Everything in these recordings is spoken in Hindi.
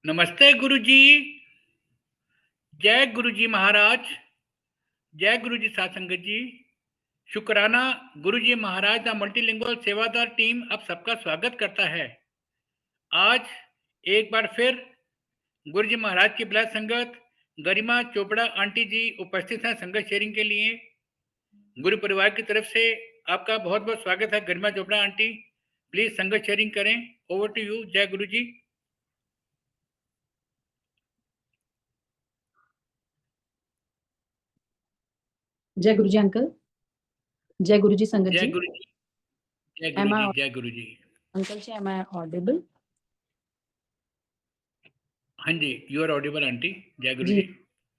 नमस्ते गुरुजी। जय गुरुजी महाराज। जय गुरुजी साध संगत जी। शुक्राना। गुरुजी महाराज द मल्टीलिंगुअल सेवादार टीम आप सबका स्वागत करता है। आज एक बार फिर गुरुजी महाराज की ब्लैस संगत गरिमा चोपड़ा आंटी जी उपस्थित हैं संगत शेयरिंग के लिए। गुरु परिवार की तरफ से आपका बहुत बहुत स्वागत है। गरिमा चोपड़ा आंटी प्लीज संगत शेयरिंग करें। Over to you. जय गुरुजी। जय गुरुजी अंकल। जय गुरुजी संगत जय जी। गुरुजी। जय Am गुरुजी। I जय Guruji. Uncle ji, am I audible? हाँ जी, यू आर ऑडिबल आंटी। जय जी, गुरुजी।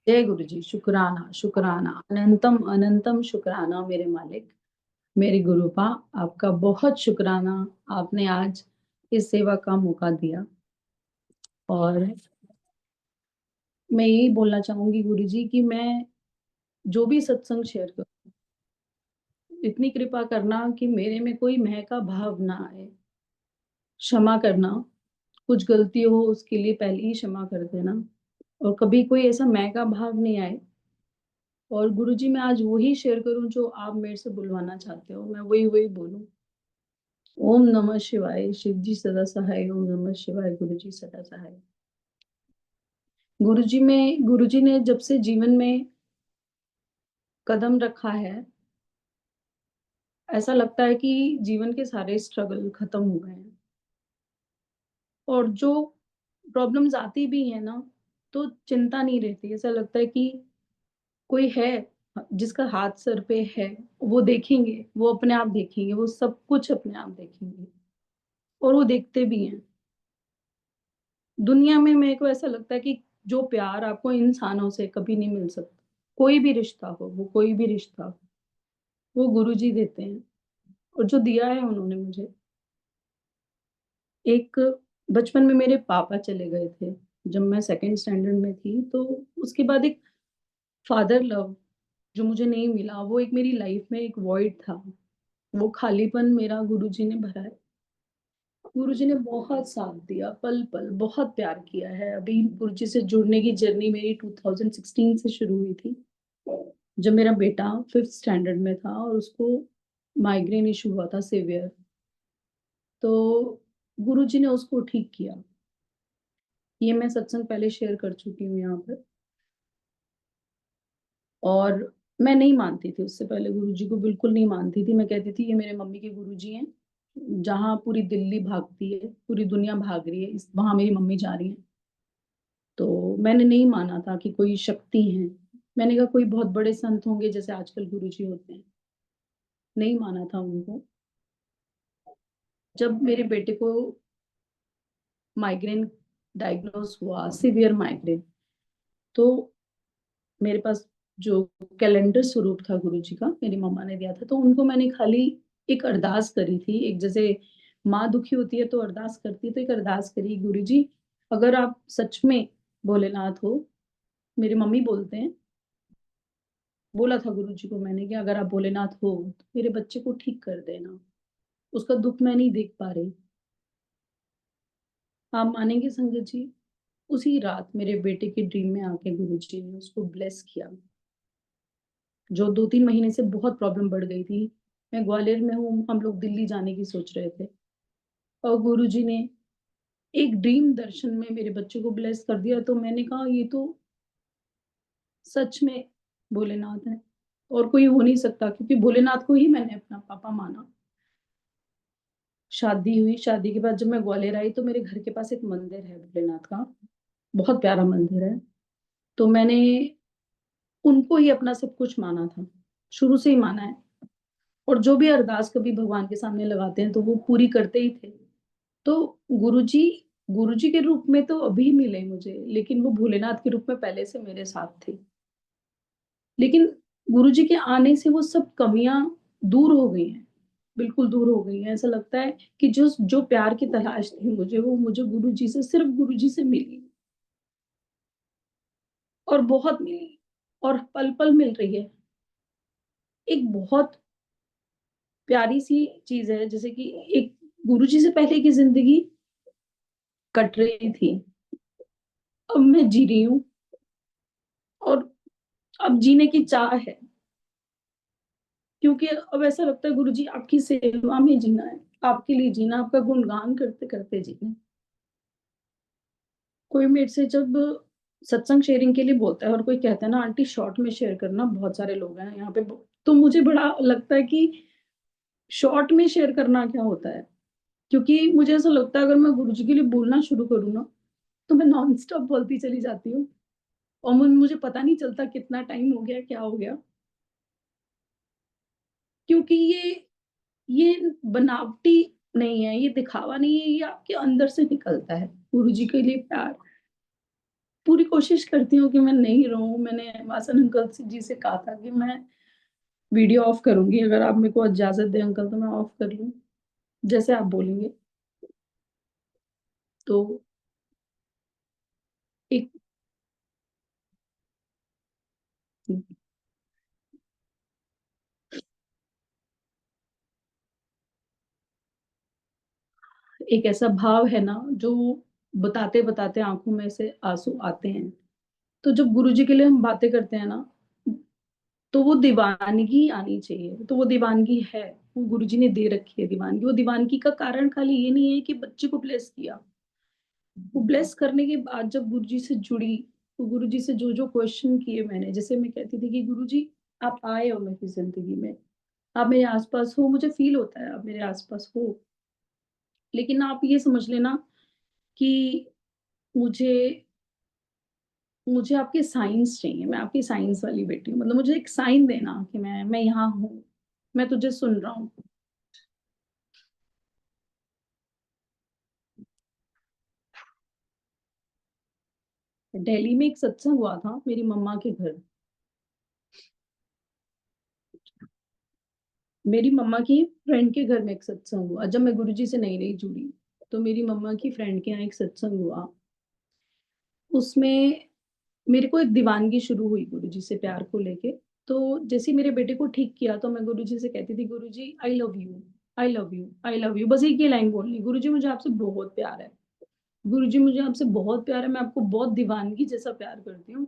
जय गुरुजी। शुक्राना शुक्राना अनंतम अनंतम शुक्राना मेरे मालिक, मेरे गुरुपा, आपका बहुत शुक्राना। आपने आज इस सेवा का मौका दिया और मैं यही बोलना चाहूंगी गुरुजी कि मैं जो भी सत्संग शेयर करूं, इतनी कृपा करना कि मेरे में कोई मैं का भाव ना आए। क्षमा करना, कुछ गलती हो उसके लिए पहले ही क्षमा कर देना और कभी कोई ऐसा मैं का भाव नहीं आए। और गुरुजी मैं आज वही शेयर करूं जो आप मेरे से बुलवाना चाहते हो, मैं वही वही बोलूं। ओम नमः शिवाय। शिव जी सदा सहाय। ओम नमः शिवाय। गुरुजी सदा सहाय। गुरुजी ने जब से जीवन में कदम रखा है, ऐसा लगता है कि जीवन के सारे स्ट्रगल खत्म हो गए हैं। और जो प्रॉब्लम्स आती भी है ना, तो चिंता नहीं रहती। ऐसा लगता है कि कोई है जिसका हाथ सर पे है, वो देखेंगे, वो अपने आप देखेंगे, वो सब कुछ अपने आप देखेंगे और वो देखते भी हैं। दुनिया में मेरे को ऐसा लगता है कि जो प्यार आपको इंसानों से कभी नहीं मिल सकता, कोई भी रिश्ता हो, वो कोई भी रिश्ता हो, वो गुरुजी देते हैं। और जो दिया है उन्होंने मुझे, एक बचपन में मेरे पापा चले गए थे जब मैं सेकंड स्टैंडर्ड में थी, तो उसके बाद एक फादर लव जो मुझे नहीं मिला, वो एक मेरी लाइफ में एक वॉइड था। वो खालीपन मेरा गुरुजी ने भरा है। गुरुजी ने बहुत साथ दिया, पल-पल बहुत प्यार किया है। अभी गुरुजी से जुड़ने की जर्नी मेरी 2016 से शुरू हुई थी, जब मेरा बेटा 5th स्टैंडर्ड में था और उसको माइग्रेन इश्यू हुआ था सीवियर। तो गुरुजी ने उसको ठीक किया। ये मैं सत्संग पहले शेयर कर चुकी हूँ यहाँ पर। और मैं नहीं मानती थी उससे पहले गुरुजी को, बिल्कुल नहीं मानती थी। मैं कहती थी ये मेरे मम्मी के गुरुजी हैं, जहाँ पूरी दिल्ली भागती है, पूरी दुनिया भाग रही है, इस वहाँ मेरी मम्मी जा रही हैं। तो मैंने नहीं माना था कि कोई शक्ति है। मैंने कहा कोई बहुत बड़े संत होंगे जैसे आजकल गुरुजी होते हैं। नहीं माना था उनको। जब मेरे बेटे को माइग्रेन डायग्नोज हुआ, सीवियर माइग्रेन, तो मेरे पास जो कैलेंडर स्वरूप था गुरुजी का, मेरी मम्मा ने दिया था, तो उनको मैंने खाली एक अरदास करी थी। एक जैसे माँ दुखी होती है तो अरदास करती है, तो एक अरदास करी, गुरुजी अगर आप सच में भोलेनाथ हो, मेरी मम्मी बोलते हैं, बोला था गुरुजी को मैंने कि अगर आप भोलेनाथ हो तो मेरे बच्चे को ठीक कर देना, उसका दुख मैं नहीं देख पा रही। आप मानेंगे संगत जी, उसी रात मेरे बेटे की ड्रीम में आके गुरुजी ने उसको ब्लेस किया। जो 2-3 महीने से बहुत प्रॉब्लम बढ़ गई थी। मैं ग्वालियर में हूँ, हम लोग दिल्ली जाने की सोच रहे थे और गुरुजी ने एक ड्रीम दर्शन में मेरे बच्चे को ब्लेस कर दिया। तो मैंने कहा ये तो सच में भोलेनाथ है और कोई हो नहीं सकता, क्योंकि भोलेनाथ को ही मैंने अपना पापा माना। शादी हुई, शादी के बाद जब मैं ग्वालियर आई तो मेरे घर के पास एक मंदिर है भोलेनाथ का, बहुत प्यारा मंदिर है। तो मैंने उनको ही अपना सब कुछ माना था, शुरू से ही माना है। और जो भी अरदास कभी भगवान के सामने लगाते हैं तो वो पूरी करते ही थे। तो गुरुजी गुरुजी के रूप में तो अभी मिले मुझे, लेकिन वो भोलेनाथ के रूप में पहले से मेरे साथ थे। लेकिन गुरुजी के आने से वो सब कमियाँ दूर हो गई हैं, बिल्कुल दूर हो गई हैं। ऐसा लगता है कि जो जो प्यार की तलाश थी मुझे, वो मुझे गुरुजी से, सिर्फ़ गुरुजी से मिली और बहुत मिली और पल-पल मिल रही है। एक बहुत प्यारी-सी चीज़ है, जैसे कि एक गुरुजी से पहले की ज़िंदगी कट रही थी। अब मैं जी रही हूँ और अब जीने की चाह है, क्योंकि अब ऐसा लगता है गुरुजी आपकी सेवा में जीना है, आपके लिए जीना, आपका गुणगान करते-करते जीना है। कोई मेरे से जब सत्संग शेयरिंग के लिए बोलता है और कोई कहता है ना आंटी शॉर्ट में शेयर करना, बहुत सारे लोग हैं यहाँ पे तो मुझे बड़ा लगता है कि शॉर्ट में शेयर करना क्या होता है? क्योंकि मुझे ऐसा लगता है अगर मैं गुरुजी के लिए बोलना शुरू करूँ ना, तो मैं नॉन स्टॉप बोलती चली जाती हूँ और मुझे पता नहीं चलता कितना टाइम हो गया, क्या हो गया। क्योंकि ये बनावटी नहीं है, ये दिखावा नहीं है, ये आपके अंदर से निकलता है। गुरुजी के लिए प्यार पूरी कोशिश करती हूँ कि मैं नहीं रहूँ। मैंने वासन अंकल जी से कहा था कि मैं वीडियो ऑफ करूँगी, अगर आप मेरे को इजाज़त दें अंकल तो मैं ऑफ कर लूँ, जैसे आप बोलेंगे। तो एक एक ऐसा भाव है ना जो बताते-बताते आँखों में से आँसू आते हैं। तो जब गुरुजी के लिए हम बातें करते हैं ना, तो वो दीवानगी आनी चाहिए, तो वो दीवानगी है। वो गुरुजी ने दे रखी है दीवानगी। वो दीवानगी का कारण खाली ये नहीं है कि बच्चे को ब्लेस किया। वो ब्लेस करने के बाद जब गुरुजी से जुड़ी, तो गुरुजी से जो-जो क्वेश्चन किए मैंने, जैसे मैं कहती थी कि गुरुजी आप आए हो मेरी ज़िंदगी में, आप मेरे आस-पास हो, मुझे फ़ील होता है आप मेरे आस-पास हो। लेकिन आप ये समझ लेना कि मुझे मुझे आपके साइन्स चाहिए, मैं आपकी साइन्स वाली बेटी हूँ। मतलब मुझे एक साइन देना कि मैं यहाँ हूँ, मैं तुझे सुन रहा हूँ। दिल्ली में एक सत्संग हुआ था मेरी मम्मा के घर। मेरी मम्मा की फ्रेंड के घर में एक सत्संग हुआ, जब मैं गुरुजी से नई-नई जुड़ी, तो मेरी मम्मा की फ्रेंड के यहाँ एक सत्संग हुआ। उसमें मेरे को एक दीवानगी शुरू हुई गुरुजी से प्यार को लेके। तो जैसे ही मेरे बेटे को ठीक किया तो मैं गुरुजी से कहती थी, "Guruji I love you, I love you, I love you." बस एक ही लाइन बोलनी, "गुरुजी मुझे आपसे बहुत प्यार है। गुरुजी मुझे आपसे बहुत प्यार है, मैं आपको बहुत दीवानगी जैसा प्यार करती हूँ।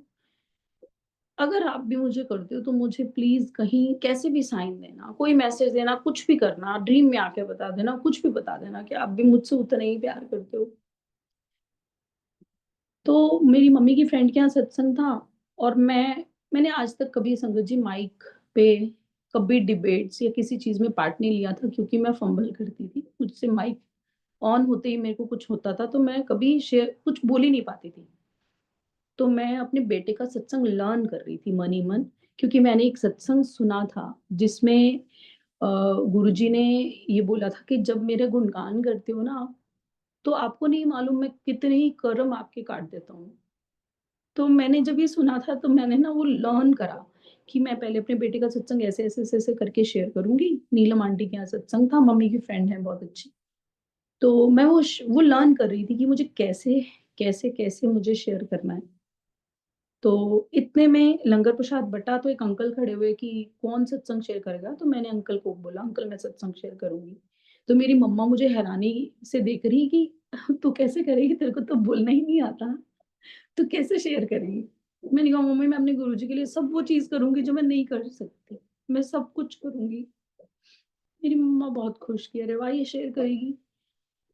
अगर आप भी मुझे करते हो तो मुझे प्लीज़ कहीं कैसे भी साइन देना, कोई मैसेज देना, कुछ भी करना, ड्रीम में आके बता देना, कुछ भी बता देना कि आप भी मुझसे उतना ही प्यार करते हो।" तो मेरी मम्मी की फ्रेंड के यहाँ सत्संग था और मैंने आज तक कभी संगत जी माइक पे कभी डिबेट्स या किसी चीज़ में पार्ट नहीं लिया था, क्योंकि मैं फंबल करती थी। मुझसे माइक ऑन होते ही मेरे को कुछ होता था, तो मैं कभी शेयर कुछ बोल ही नहीं पाती थी। तो मैं अपने बेटे का सत्संग लर्न कर रही थी मन ही मन, क्योंकि मैंने एक सत्संग सुना था जिसमें अ, गुरुजी ने ये बोला था कि जब मेरा गुणगान करते हो ना आप, तो आपको नहीं मालूम मैं कितने ही कर्म आपके काट देता हूँ। तो मैंने जब ये सुना था तो मैंने ना वो लर्न करा कि मैं पहले अपने बेटे का सत्संग ऐसे करके शेयर करूँगी। नीलम आंटी के यहाँ सत्संग था, मम्मी की फ्रेंड है बहुत अच्छी। तो मैं वो लर्न कर रही थी कि मुझे कैसे मुझे शेयर करना है। तो इतने में लंगर प्रसाद बँटा तो एक अंकल खड़े हुए कि कौन सत्संग शेयर करेगा? तो मैंने अंकल को बोला, "अंकल मैं सत्संग शेयर करूँगी।" तो मेरी मम्मा मुझे हैरानी से देख रही कि "तू कैसे करेगी? तेरे को तो बोलना ही नहीं आता, तू कैसे शेयर करेगी?" मैंने कहा, "मम्मी मैं अपने गुरुजी के लिए सब वो चीज़ करूँगी जो मैं नहीं कर सकती। मैं सब कुछ करूँगी।" मेरी मम्मा बहुत खुश कि अरे वाह! ये शेयर करेगी।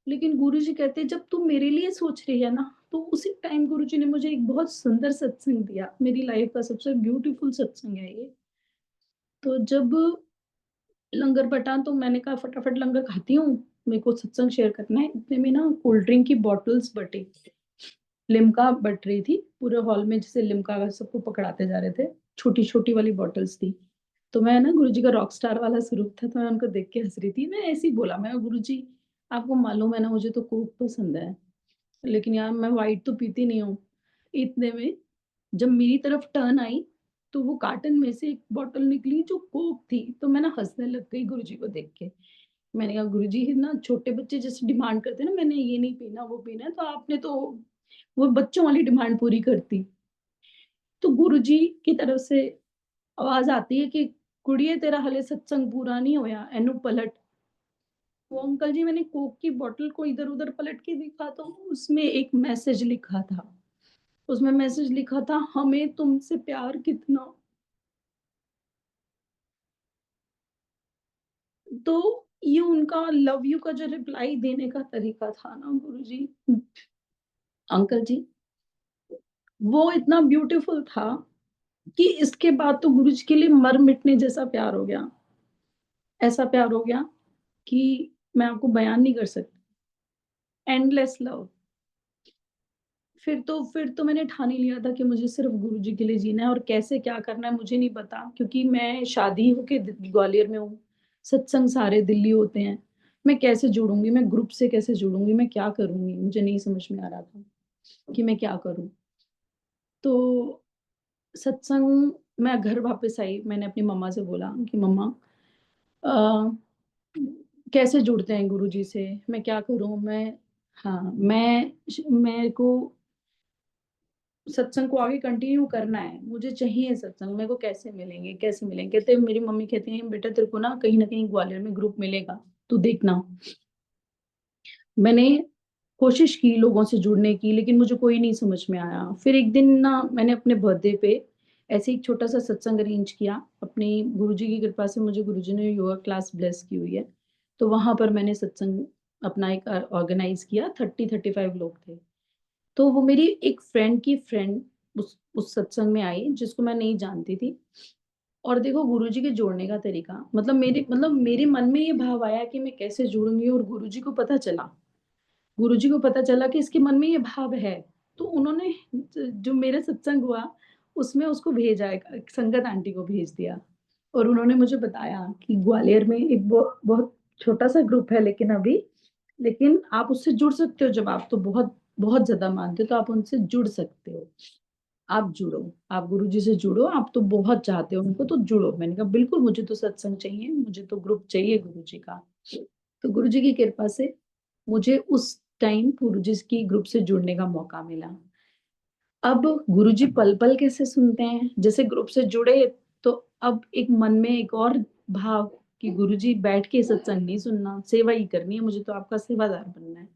लेकिन गुरुजी कहते हैं जब तू मेरे लिए सोच रही है ना, तो उसी टाइम गुरुजी ने मुझे एक बहुत सुंदर सत्संग दिया। मेरी लाइफ का सबसे ब्यूटीफुल सत्संग है ये। तो जब लंगर बँटा तो मैंने कहा फटाफट लंगर खाती हूँ, मेरे को सत्संग शेयर करना है। इतने में ना कोल्ड ड्रिंक की बॉटल्स बँटी। लिम्का बँट रही थी, पूरे हॉल में जैसे लिम्का का सबको पकड़ाते जा रहे थे, छोटी-छोटी वाली बॉटल्स थी। तो मैं ना गुरुजी का रॉक स्टार वाला स्वरूप था, तो मैं उनको देख के हँस रही थी। मैं ऐसे ही बोला, मैं कहा, "गुरुजी, आपको मालूम है ना मुझे तो कोक पसंद है, लेकिन यार मैं व्हाइट तो पीती नहीं हूँ।" इतने में जब मेरी तरफ टर्न आई, तो वो कार्टन में से एक बॉटल निकली जो कोक थी, तो मैं ना हँसने लग गई गुरुजी को देख के। मैंने कहा, "गुरुजी ना छोटे बच्चे जैसे डिमांड करते हैं ना, मैंने ये नहीं पीना, वो पीना है, तो आपने तो वो बच्चों वाली डिमांड पूरी कर दी।" तो गुरुजी की तरफ से आवाज़ आती है कि "कुड़िए तेरा हले सत्संग पूरा नहीं होया, एनू पलट।" वो अंकल जी मैंने कोक की बॉटल को इधर-उधर पलट के देखा तो उसमें एक मैसेज लिखा था। उसमें मैसेज लिखा था, हमें तुमसे प्यार कितना। तो ये उनका लव यू का जो रिप्लाई देने का तरीका था ना गुरुजी, अंकल जी, वो इतना ब्यूटीफुल था कि इसके बाद तो गुरुजी के लिए मर मिटने जैसा प्यार हो गया। ऐसा प्यार हो गया कि मैं आपको बयान नहीं कर सकती। Endless love. फिर तो मैंने ठान ही लिया था कि मुझे सिर्फ़ गुरुजी के लिए जीना है, और कैसे क्या करना है मुझे नहीं पता, क्योंकि मैं शादी होके ग्वालियर में हूँ, सत्संग सारे दिल्ली होते हैं। मैं कैसे जुड़ूँगी, मैं ग्रुप से कैसे जुड़ूँगी, मैं क्या करूँगी? मुझे नहीं समझ में आ रहा था कि मैं क्या करूँ? तो सत्संग मैं घर वापस आई, मैंने अपनी मम्मा से बोला कि मम्मा अ, कैसे जुड़ते हैं गुरुजी से? मैं क्या करूँ? हाँ, मेरे को सत्संग को आगे कंटिन्यू करना है, मुझे चाहिए सत्संग, मेरे को कैसे मिलेंगे, कैसे मिलेंगे? कहते मेरी मम्मी कहती हैं, "बेटा तेरे को ना कहीं न कहीं ग्वालियर में ग्रुप मिलेगा, तू देखना।" मैंने कोशिश की लोगों से जुड़ने की, लेकिन मुझे कोई नहीं समझ में आया। फिर एक दिन ना मैंने अपने बर्थडे पे ऐसे ही एक छोटा-सा सत्संग अरेंज किया। अपनी गुरुजी की कृपा से मुझे गुरुजी ने योगा क्लास ब्लेस की हुई है। तो वहाँ पर मैंने सत्संग अपना एक ऑर्गेनाइज़ किया, 30-35 लोग थे। तो वो मेरी एक फ्रेंड की फ्रेंड उस सत्संग में आई, जिसको मैं नहीं जानती थी। और देखो गुरुजी के जोड़ने का तरीका, मेरे मन में ये भाव आया कि मैं कैसे जुड़ूँगी, और गुरुजी को पता चला कि इसके मन में ये भाव है। तो उन्होंने जो मेरा सत्संग हुआ, उसमें उसको भेजा, एक संगत आंटी को भेज दिया, और उन्होंने मुझे बताया कि ग्वालियर में एक बहुत छोटा-सा ग्रुप है, लेकिन आप उससे जुड़ सकते हो, जब आप तो बहुत बहुत ज़्यादा मानते हो, तो आप उनसे जुड़ सकते हो। आप जुड़ो, आप गुरुजी से जुड़ो, आप तो बहुत चाहते हो उनको, तो जुड़ो। मैंने कहा बिल्कुल, मुझे तो सत्संग चाहिए, मुझे तो ग्रुप चाहिए गुरुजी का। तो गुरुजी की कृपा से मुझे उस टाइम गुरुजी की ग्रुप से जुड़ने का मौका मिला। अब गुरुजी पल-पल कैसे सुनते हैं, जैसे ग्रुप से जुड़े, तो अब एक मन में एक और भाव कि गुरुजी बैठ के सत्संग नहीं सुनना, सेवा ही करनी है, मुझे तो आपका सेवादार बनना है।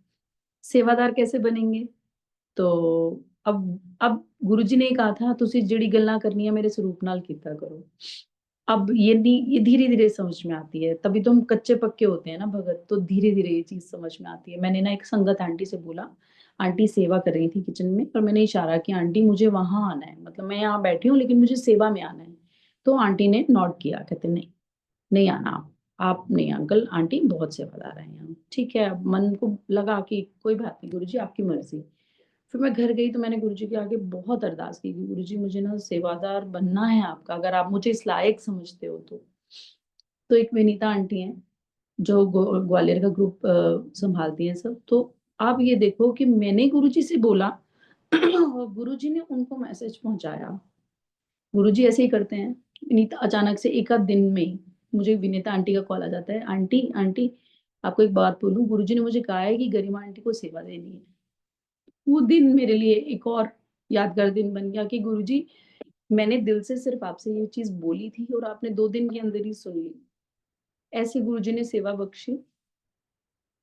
सेवादार कैसे बनेंगे? तो अब गुरुजी ने कहा था, "तुसी जेड़ी गल्लां करनियां मेरे स्वरूप नाल कीता करो।" अब ये धीरे-धीरे समझ में आती है, तभी तो हम कच्चे-पक्के होते हैं ना भगत, तो धीरे-धीरे ये चीज़ समझ में आती है। मैंने ना एक संगत आंटी से बोला, आंटी सेवा कर रही थी किचन में, और मैंने इशारा किया, "आंटी मुझे वहाँ आना है, मतलब मैं यहाँ बैठी हूँ लेकिन मुझे सेवा में आना है।" तो आंटी ने नॉड किया, कहते, "नहीं, नहीं आना आप नहीं अंकल, आंटी बहुत सेवादार हैं यहाँ।" ठीक है, अब मन को लगा कि कोई बात नहीं गुरुजी आपकी मर्ज़ी। फिर मैं घर गई तो मैंने गुरुजी के आगे बहुत अरदास की कि गुरुजी मुझे ना सेवादार बनना है आपका, अगर आप मुझे इस लायक समझते हो तो। तो एक विनीता आंटी हैं, जो ग्वालियर का ग्रुप सँभालती हैं सब, तो आप ये देखो कि मैंने गुरुजी से बोला और गुरुजी ने उनको मैसेज पहुँचाया। गुरुजी ऐसे ही करते हैं। विनीता अचानक से एक आध दिन में ही मुझे विनीता आंटी का कॉल आ जाता है, "आंटी, आंटी आपको एक बात बोलूँ, गुरुजी ने मुझे कहा है कि गरिमा आंटी को सेवा देनी है।" वो दिन मेरे लिए एक और यादगार दिन बन गया कि गुरुजी, मैंने दिल से सिर्फ़ आपसे ये चीज़ बोली थी और आपने 2 दिन के अंदर ही सुन ली। ऐसे गुरुजी ने सेवा बख्शी,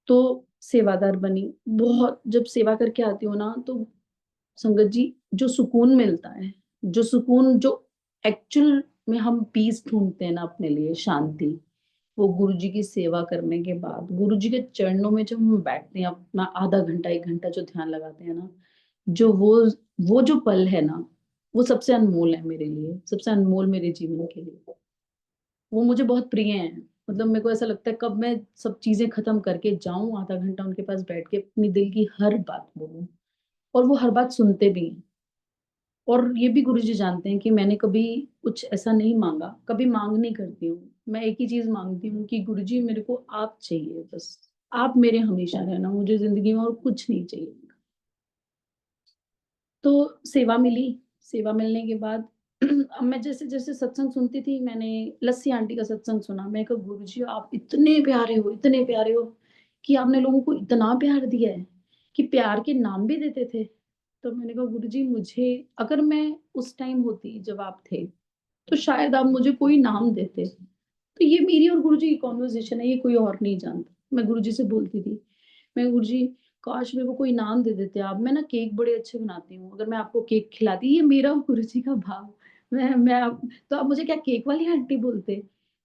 तो सेवादार बनी। बहुत जब सेवा करके आती हूँ ना, तो संगत जी, जो सुकून मिलता है, जो सुकून जो एक्चुअल में हम पीस ढूँढते हैं ना अपने लिए, शांति, वो गुरुजी की सेवा करने के बाद, गुरुजी के चरणों में जब हम बैठते हैं, अपना आधा घंटा, 1 घंटा जो ध्यान लगाते हैं ना, जो वो जो पल है ना, वो सबसे अनमोल है मेरे लिए, सबसे अनमोल मेरे जीवन के लिए। वो मुझे बहुत प्रिय हैं। मतलब मेरे को ऐसा लगता है कब मैं सब चीज़ें ख़त्म करके जाऊँ, आधा घंटा उनके पास बैठ के अपनी दिल की हर बात बोलूँ, और वो हर बात सुनते भी हैं। और ये भी गुरुजी जानते हैं कि मैंने कभी कुछ ऐसा नहीं माँगा, कभी माँग नहीं करती हूँ। मैं एक ही चीज़ माँगती हूँ कि गुरुजी मेरे को आप चाहिए बस। आप मेरे हमेशा रहना, मुझे ज़िंदगी में और कुछ नहीं चाहिए। तो सेवा मिली, सेवा मिलने के बाद अब मैं जैसे-जैसे सत्संग सुनती थी, मैंने लस्सी आंटी का सत्संग सुना। मैं कहा गुरुजी आप इतने प्यारे हो कि आपने लोगों को इतना प्यार दिया है कि प्यार के नाम भी देते थे। तो मैंने कहा गुरुजी मुझे, अगर मैं उस टाइम होती जब आप थे, तो शायद आप मुझे कोई नाम देते। तो ये मेरी और गुरुजी की कन्वर्सेशन है, ये कोई और नहीं जानता। मैं गुरुजी से बोलती थी, मैं गुरुजी काश मेरे को कोई इनाम दे देते आप। मैं ना केक बड़े अच्छे बनाती हूँ, अगर मैं आपको केक खिलाती, ये मेरा और गुरुजी का भाव। मैं आप तो आप मुझे क्या केक वाली आंटी बोलते?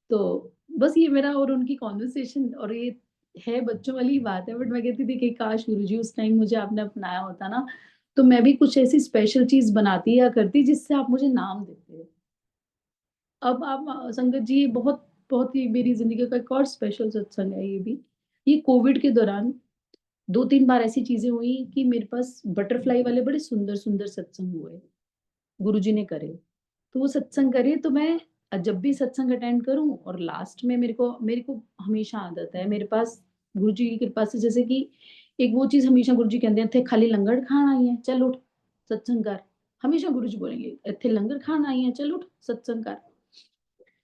तो बस ये मेरा और उनकी कन्वर्सेशन, और ये है बच्चों वाली बात है, बट मैं कहती थी कि काश गुरुजी उस टाइम मुझे आपने अपनाया होता ना, तो मैं भी कुछ ऐसी स्पेशल चीज़ बनाती या करती जिससे आप मुझे नाम देते। अब आप संगत जी, बहुत बहुत ही मेरी ज़िंदगी का एक और स्पेशल सत्संग है ये भी। ये कोविड के दौरान 2-3 बार ऐसी चीज़ें हुई कि मेरे पास बटरफ्लाई वाले बड़े सुंदर-सुंदर सत्संग हुए, गुरुजी ने करे। तो वो सत्संग करे तो मैं जब भी सत्संग अटेंड करूँ और लास्ट में मेरे को हमेशा आदत है मेरे पास, गुरुजी की कृपा से, जैसे कि एक वो चीज़ हमेशा गुरुजी कहते हैं, "इत्थे खाली लंगर खाण आई है, चल उठ सत्संग कर।" हमेशा गुरुजी बोलेंगे, "इत्थे लंगर खाण आई है, चल उठ सत्संग कर।"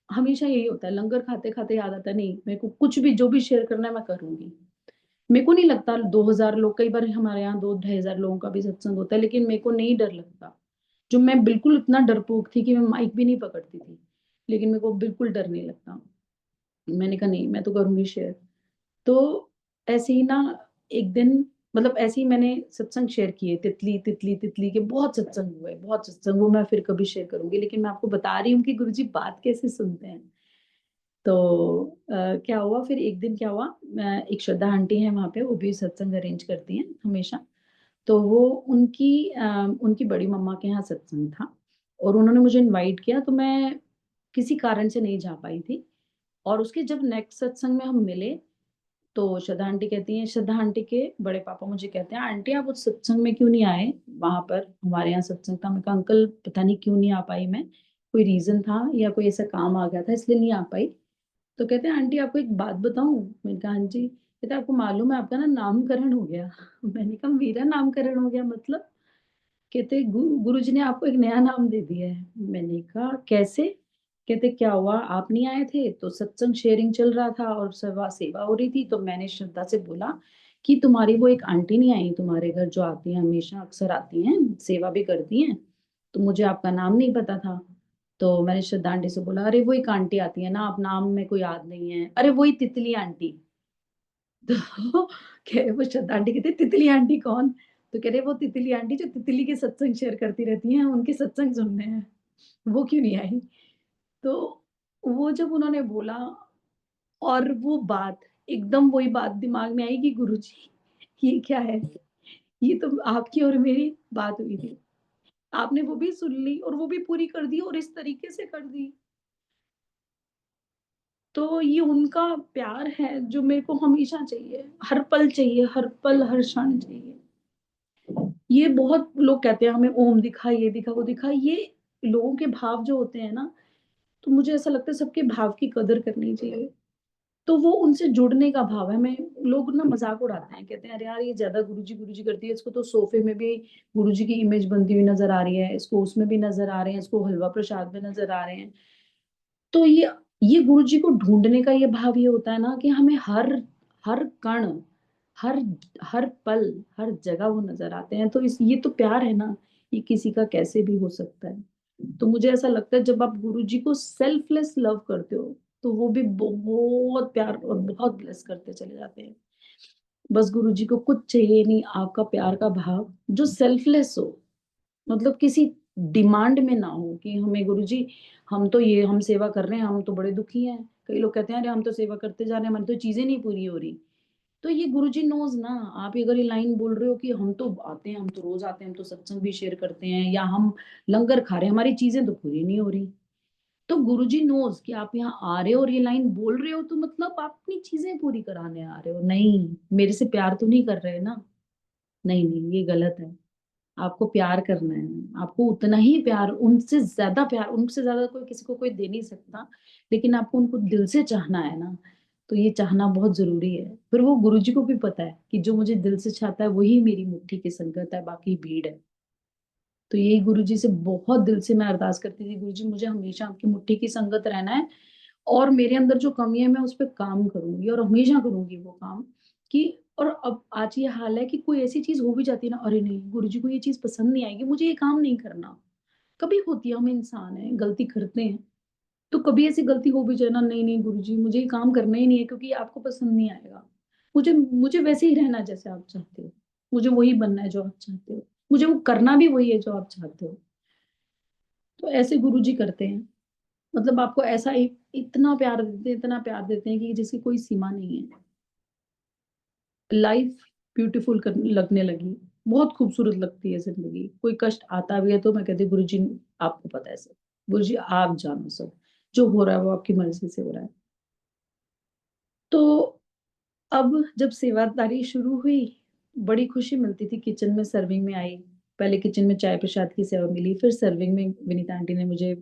हमेशा यही होता है, लंगर खाते-खाते याद आता है, नहीं मेरे को कुछ भी जो भी शेयर करना है मैं करूँगी। मेरे को नहीं लगता 2000 लोग, कई बार हमारे यहाँ 2 ढाई हज़ार लोगों का भी सत्संग होता है, लेकिन मेरे को नहीं डर लगता। जो मैं बिल्कुल इतना डरपोक थी कि मैं माइक भी नहीं पकड़ती थी, लेकिन मेरे को बिल्कुल डर नहीं लगता। मैंने कहा नहीं, मैं तो करूँगी शेयर। तो ऐसे ही ना एक दिन, मतलब ऐसे ही मैंने सत्संग शेयर किए, तितली, तितली, तितली के बहुत सत्संग हुए, बहुत सत्संग, वो मैं फिर कभी शेयर करूँगी। लेकिन मैं आपको बता रही हूँ कि गुरुजी बात कैसे सुनते हैं। तो क्या हुआ फिर एक दिन क्या हुआ, एक श्रद्धा आंटी हैं वहाँ पे, वो भी सत्संग अरेंज करती हैं हमेशा। तो वो उनकी बड़ी मम्मा के यहाँ सत्संग था और उन्होंने मुझे इनवाइट किया, तो मैं किसी कारण से नहीं जा पाई थी। और उसके जब नेक्स्ट सत्संग में हम मिले, तो श्रद्धा आंटी कहती हैं, श्रद्धा आंटी के बड़े पापा मुझे कहते हैं, "आंटी आप उस सत्संग में क्यों नहीं आए? वहाँ पर हमारे यहाँ सत्संग था।" मैंने कहा, "अंकल पता नहीं क्यों नहीं आ पाई मैं, कोई रीज़न था या कोई ऐसा काम आ गया था इसलिए नहीं आ पाई।" तो कहते हैं, "आंटी आपको एक बात बताऊँ?" मैंने कहा, "हाँ जी।" कहते हैं, "आपको मालूम है आपका ना नामकरण हो गया।" मैंने कहा, "मेरा नामकरण हो गया मतलब?" कहते, गुरुजी ने आपको एक नया नाम दे दिया है।" मैंने कहा, "कैसे?" कहते, "क्या हुआ आप नहीं आए थे तो सत्संग शेयरिंग चल रहा था और सेवा सेवा हो रही थी, तो मैंने श्रद्धा से बोला कि तुम्हारी वो एक आंटी नहीं आई तुम्हारे घर जो आती हैं, हमेशा अक्सर आती हैं, सेवा भी करती हैं, तो मुझे आपका नाम नहीं पता था।" तो मैंने श्रद्धा आंटी से बोला, "अरे वो एक आंटी आती है ना, आप नाम मेरे को याद नहीं है। अरे वही तितली आंटी।" तो वो श्रद्धा आंटी कहती, "तितली आंटी कौन?" तो कह रहे, "वो तितली आंटी जो तितली के सत्संग शेयर करती रहती हैं, उनके सत्संग सुनने हैं, वो क्यों नहीं आई?" तो वो जब उन्होंने बोला, और वो बात एकदम वही बात दिमाग में आई कि गुरुजी ये क्या है? ये तो आपकी और मेरी बात हुई थी। आपने वो भी सुन ली और वो भी पूरी कर दी और इस तरीके से कर दी। तो ये उनका प्यार है जो मेरे को हमेशा चाहिए, हर पल चाहिए, हर पल, हर क्षण चाहिए। ये बहुत लोग कहते हैं हमें ओम दिखा, ये दिखा, वो दिखा, ये लोगों के भाव जो होते हैं ना, तो मुझे ऐसा लगता है सबके भाव की कदर करनी चाहिए। तो वो उनसे जुड़ने का भाव है। मैं लोग ना मज़ाक उड़ाते हैं, कहते हैं, "अरे यार ये ज़्यादा गुरुजी, गुरुजी करती है, इसको तो सोफ़े में भी गुरुजी की इमेज बनती हुई नज़र आ रही है, इसको उसमें भी नज़र आ रहे हैं, इसको हलवा प्रसाद में नज़र आ रहे हैं।" तो ये गुरुजी को ढूँढने का ये भाव ये होता है ना कि हमें हर हर कण, हर हर पल, हर जगह वो नज़र आते हैं। तो इस ये तो प्यार है ना, ये किसी का कैसे भी हो सकता है। तो मुझे ऐसा लगता है जब आप गुरुजी को सेल्फलेस लव करते हो, तो वो भी बहुत प्यार और बहुत ब्लेस करते चले जाते हैं। बस गुरुजी को कुछ चाहिए नहीं, आपका प्यार का भाव जो सेल्फलेस हो। मतलब किसी डिमांड में ना हो कि हमें गुरुजी, हम सेवा कर रहे हैं, हम तो बड़े दुखी हैं। कई लोग कहते हैं, "अरे हम तो सेवा करते जा रहे हैं, हमारी तो चीज़ें नहीं पूरी हो रही।" तो ये गुरुजी नोज़ ना, आप अगर ये लाइन बोल रहे हो कि हम तो आते हैं, हम तो रोज़ आते हैं, हम तो सत्संग भी शेयर करते हैं, या हम लंगर खा रहे हैं, हमारी चीज़ें तो पूरी नहीं हो रही। तो गुरुजी नोज़ कि आप यहाँ आ रहे हो और ये लाइन बोल रहे हो, तो मतलब आप अपनी चीज़ें पूरी कराने आ रहे हो। नहीं, मेरे से प्यार तो नहीं कर रहे ना। नहीं, नहीं, ये गलत है। आपको प्यार करना है, आपको उतना ही प्यार, उनसे ज़्यादा कोई किसी को कोई दे नहीं सकता, लेकिन आपको उनको दिल से चाहना है ना, तो ये चाहना बहुत ज़रूरी है। फिर वो गुरुजी को भी पता है कि जो मुझे दिल से चाहता है, वही मेरी मुट्ठी की संगत है, बाकी भीड़ है। तो यही गुरुजी से बहुत दिल से मैं अरदास करती थी, "गुरुजी मुझे हमेशा आपकी मुट्ठी की संगत रहना है, और मेरे अंदर जो कमी है मैं उस पे काम करूँगी और हमेशा करूँगी वो काम कि।" और अब आज ये हाल है कि कोई ऐसी चीज़ हो भी जाती है ना, अरे नहीं, गुरुजी को ये चीज़ पसंद नहीं आएगी, मुझे ये काम नहीं करना। कभी होती है, हम इंसान हैं, गलती करते हैं। तो कभी ऐसी गलती हो भी जाए ना, नहीं, नहीं गुरुजी मुझे ये काम करना ही नहीं है क्योंकि ये आपको पसंद नहीं आएगा। मुझे मुझे वैसे ही रहना जैसे आप चाहते हो। मुझे वही बनना है जो आप चाहते हो, मुझे वो करना भी वही है जो आप चाहते हो। तो ऐसे गुरुजी करते हैं, मतलब आपको ऐसा इतना प्यार देते हैं, इतना प्यार देते हैं कि जिसकी कोई सीमा नहीं है। लाइफ ब्यूटीफुल लगने लगी, बहुत खूबसूरत लगती है जिंदगी। कोई कष्ट आता भी है तो मैं कहती हूँ गुरु जी, आपको पता है सब, गुरु जी आप जानो सब, जो हो रहा है वो आपकी मर्जी से हो रहा है। तो अब जब सेवादारी शुरू हुई, बड़ी खुशी मिलती थी। किचन में सर्विंग में आई, पहले किचन में चाय प्रसाद की सेवा मिली, फिर सर्विंग में विनीता आंटी ने मुझे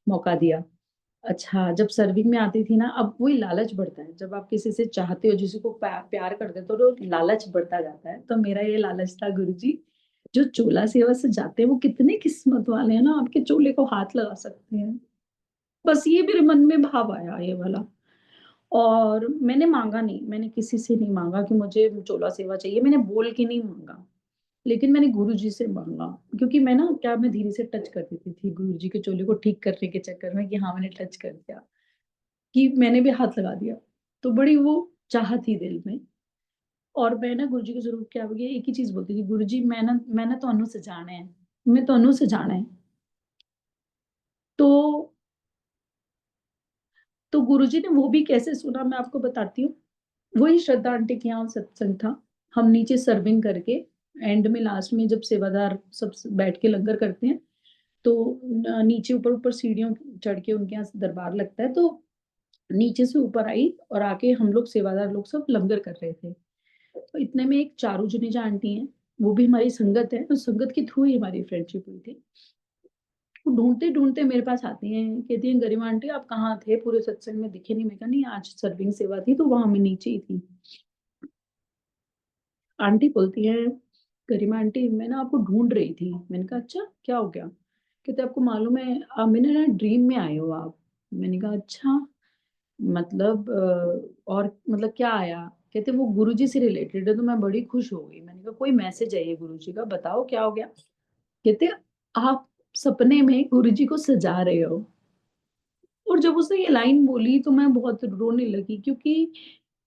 मौका दिया। अच्छा, जब सर्विंग में आती थी ना, अब वही लालच बढ़ता है। जब आप किसी से चाहते हो, किसी को प्यार करते हो, तो लालच बढ़ता जाता है। तो मेरा ये लालच था, गुरुजी जो चोला सेवा से जाते हैं वो कितने किस्मत वाले हैं ना, आपके चोले को हाथ लगा सकते हैं। बस ये मेरे मन में भाव आया ये वाला। और मैंने मांगा नहीं, मैंने किसी से नहीं मांगा कि मुझे चोला सेवा चाहिए, मैंने बोल के नहीं मांगा। लेकिन मैंने गुरुजी से मांगा, क्योंकि मैं ना क्या, मैं धीरे से टच कर देती थी गुरुजी के चोले को ठीक करने के चक्कर में, कि हाँ मैंने टच कर दिया, कि मैंने भी हाथ लगा दिया। तो बड़ी वो चाह थी दिल में। और मैं ना गुरुजी को ज़रूर क्या बोली, एक ही चीज़ बोलती थी, गुरुजी मैं ना ਤੁਹਾਨੂੰ सजाना है, मैं ਤੁਹਾਨੂੰ सजाना है। तो तो गुरुजी ने वो भी कैसे सुना, मैं आपको बताती हूँ। वही श्रद्धा आंटी के यहाँ सत्संग था। हम नीचे सर्विंग करके एंड में लास्ट में जब सेवादार सब बैठ के लंगर करते हैं, तो नीचे ऊपर ऊपर सीढ़ियों चढ़ के उनके यहाँ दरबार लगता है। तो नीचे से ऊपर आई और आके हम लोग सेवादार लोग सब लंगर कर रहे थे। तो इतने में एक चारू जुनेजा आंटी हैं, वो भी हमारी संगत है, तो संगत के थ्रू ही हमारी फ्रेंडशिप हुई थी। वो ढूंढते-ढूंढते मेरे पास आती हैं, कहती हैं, "गरिमा आंटी आप कहाँ थे? पूरे सत्संग में दिखे नहीं।" मैंने कहा, "नहीं, आज सर्विंग सेवा थी, तो वहाँ मैं नीचे ही थी।" आंटी बोलती हैं, "गरिमा आंटी, मैं ना आपको ढूँढ रही थी।" मैंने कहा, "अच्छा, क्या हो गया?" कहते, "आपको मालूम है मैंने ना ड्रीम में आए हो आप।" मैंने कहा, "अच्छा, मतलब और मतलब क्या आया?" कहते, "वो गुरुजी से रिलेटेड है।" तो मैं बड़ी खुश हो गई। मैंने कहा, "कोई मैसेज है ये गुरुजी का, बताओ क्या हो गया?" कहते, "आप सपने में गुरुजी को सजा रहे हो।" और जब उसने ये लाइन बोली तो मैं बहुत रोने लगी, क्योंकि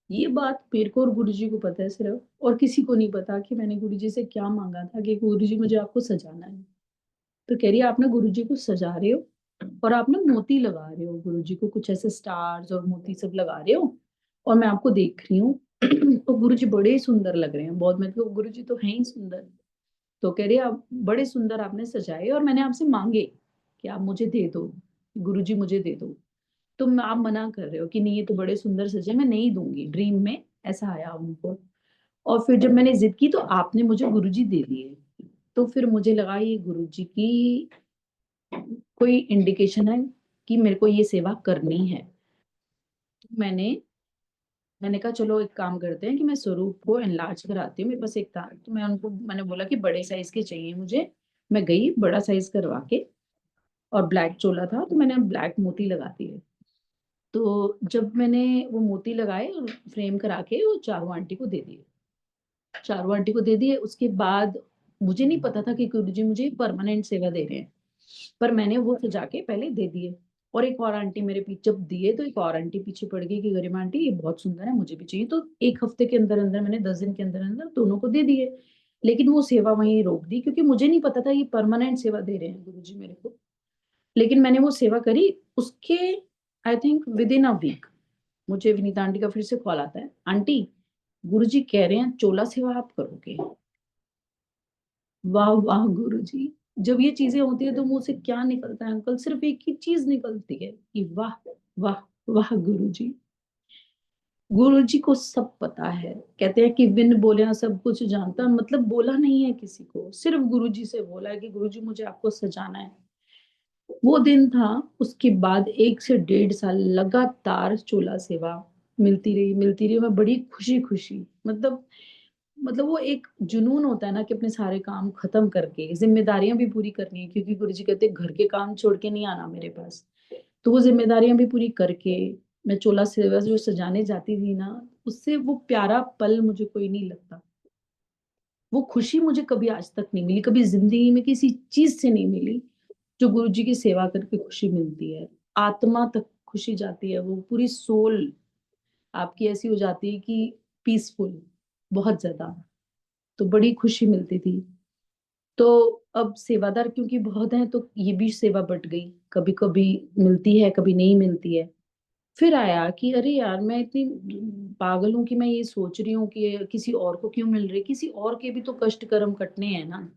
ये बात मेरे को और गुरुजी को पता है सिर्फ, और किसी को नहीं पता कि मैंने गुरुजी से क्या माँगा था कि गुरुजी मुझे आपको सजाना है। तो कह रही है, "आप ना गुरुजी को सजा रहे हो और आप ना मोती लगा रहे हो गुरुजी को, कुछ ऐसे स्टार्स और मोती सब लगा रहे हो, और मैं आपको देख रही हूँ।" तो गुरुजी बड़े सुंदर लग रहे हैं बहुत, मतलब गुरुजी तो हैं ही सुंदर। तो कह रही है, "आप बड़े सुंदर आपने सजाए और मैंने आपसे माँगे कि आप मुझे दे दो, गुरुजी मुझे दे दो। तो आप मना कर रहे हो कि नहीं ये तो बड़े सुंदर सजे, मैं नहीं दूँगी।" ड्रीम में ऐसा आया उनको। और फिर जब मैंने ज़िद की तो आपने मुझे गुरुजी दे दिए। तो फिर मुझे लगा ये गुरुजी की कोई इंडिकेशन है कि मेरे को ये सेवा करनी है। मैंने मैंने कहा चलो एक काम करते हैं कि मैं स्वरूप को एनलार्ज कराती हूँ, मेरे पास एक था। तो मैंने बोला कि बड़े साइज़ के चाहिए मुझे। मैं गई बड़ा साइज़ करवा के, और ब्लैक चोला था तो मैंने ब्लैक मोती लगा दिए। तो जब मैंने वो मोती लगाए और फ्रेम करा के वो चारू आंटी को दे दिए। चारू आंटी को दे दिए, उसके बाद मुझे नहीं पता था कि गुरुजी मुझे परमानेंट सेवा दे रहे हैं। पर मैंने वो सजा के पहले दे दिए। और एक और आंटी मेरे पीछे जब दिए तो एक और आंटी पीछे पड़ गई कि गरिमा आंटी ये बहुत सुंदर है, मुझे भी चाहिए। तो 1 हफ्ते के अंदर-अंदर मैंने 10 दिन के अंदर-अंदर दोनों को दे दिए। लेकिन वो सेवा वहीं रोक दी, क्योंकि मुझे नहीं पता था ये परमानेंट सेवा दे रहे हैं गुरुजी मेरे को। लेकिन मैंने वो सेवा करी, उसके I think within a week मुझे विनीता आंटी का फिर से कॉल आता है, "आंटी, गुरुजी कह रहे हैं चोला सेवा आप करोगे।" वाह, वाह गुरुजी! जब ये चीज़ें होती हैं तो मुँह से क्या निकलता है अंकल, सिर्फ़ एक ही चीज़ निकलती है कि वाह! वाह! वाह गुरुजी! गुरुजी को सब पता है। कहते हैं कि बिन बोलिया सब कुछ जानता, मतलब बोला नहीं है किसी को, सिर्फ़ गुरुजी से बोला है कि गुरुजी मुझे आपको सजाना है। वो दिन था, उसके बाद 1 से डेढ़ साल लगातार चोला सेवा मिलती रही। मैं बड़ी खुशी-खुशी, मतलब वो एक जुनून होता है ना कि अपने सारे काम खत्म करके ज़िम्मेदारियाँ भी पूरी करनी है, क्योंकि गुरुजी कहते हैं घर के काम छोड़ के नहीं आना मेरे पास। तो वो ज़िम्मेदारियाँ भी पूरी करके मैं चोला सेवा जो सजाने जाती थी ना, उससे वो प्यारा पल मुझे कोई नहीं लगता। वो खुशी मुझे कभी आज तक नहीं मिली, कभी ज़िंदगी में किसी चीज़ से नहीं मिली, जो गुरुजी की सेवा करके खुशी मिलती है। आत्मा तक खुशी जाती है, वो पूरी सोल आपकी ऐसी हो जाती है कि पीसफुल, बहुत ज़्यादा। तो बड़ी खुशी मिलती थी। तो अब सेवादार क्योंकि बहुत हैं तो ये भी सेवा बँट गई, कभी-कभी मिलती है, कभी नहीं मिलती है। फिर आया कि अरे यार मैं इतनी पागल हूँ कि मैं ये सोच रही हूँ कि किसी और को क्यों मिल रही है, किसी और के भी तो कष्ट कर्म कटने हैं ना।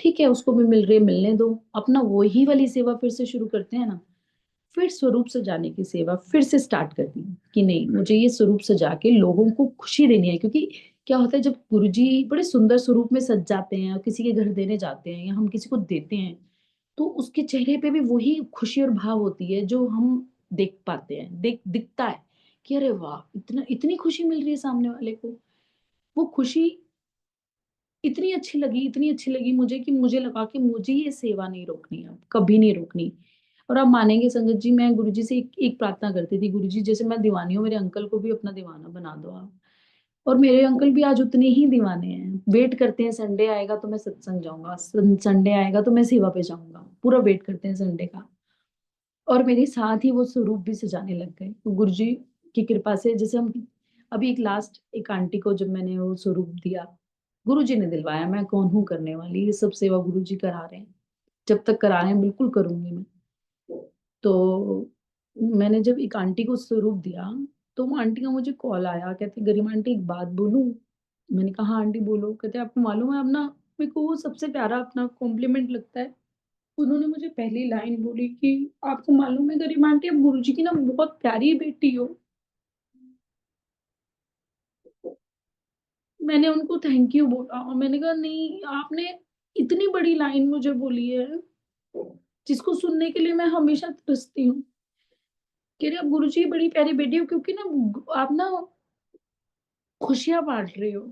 ठीक है, उसको भी मिल रही है, मिलने दो, अपना वही वाली सेवा फिर से शुरू करते हैं ना। फिर स्वरूप सजाने की सेवा फिर से स्टार्ट कर दी कि नहीं मुझे ये स्वरूप सजा के लोगों को खुशी देनी है, क्योंकि क्या होता है जब गुरुजी बड़े सुंदर स्वरूप में सज जाते हैं और किसी के घर देने जाते हैं या हम किसी को देते हैं, तो उसके चेहरे पे भी वही खुशी और भाव होती है जो हम देख पाते हैं, दिखता है कि अरे वाह! इतना इतनी खुशी मिल रही है सामने वाले को। वो खुशी इतनी अच्छी लगी मुझे कि मुझे लगा कि मुझे ये सेवा नहीं रोकनी अब, कभी नहीं रोकनी। और आप मानेंगे संगत जी मैं गुरुजी से एक एक प्रार्थना करती थी, गुरुजी जैसे मैं दीवानी हूँ, मेरे अंकल को भी अपना दीवाना बना दो आप। और मेरे अंकल भी आज उतने ही दीवाने हैं, वेट करते हैं संडे आएगा तो मैं सत्संग जाऊँगा, संडे आएगा तो मैं सेवा पे जाऊँगा, पूरा वेट करते हैं संडे का। और मेरे साथ ही वो स्वरूप भी सजाने लग गए। तो गुरुजी की कृपा से जैसे हम अभी एक आंटी को जब मैंने वो स्वरूप दिया, गुरुजी ने दिलवाया, मैं कौन हूँ करने वाली, ये सब सेवा गुरुजी करा रहे हैं। जब तक करा रहे हैं बिल्कुल करूँगी मैं। तो मैंने जब एक आंटी को स्वरूप दिया, तो वो आंटी का मुझे कॉल आया, कहती गरिमा आंटी एक बात बोलूँ? मैंने कहा हाँ आंटी बोलो। कहते आपको मालूम है अब ना मेरे को वो सबसे प्यारा अपना कॉम्प्लीमेंट लगता है। उन्होंने मुझे पहली लाइन बोली कि आपको मालूम है गरिमा आंटी आप गुरुजी की ना बहुत प्यारी बेटी हो। मैंने उनको थैंक यू बोला और मैंने कहा नहीं आपने इतनी बड़ी लाइन मुझे बोली है, जिसको सुनने के लिए मैं हमेशा तरसती हूँ। कह रहे आप गुरुजी की बड़ी प्यारी बेटी हो क्योंकि ना आप ना खुशियाँ बाँट रहे हो।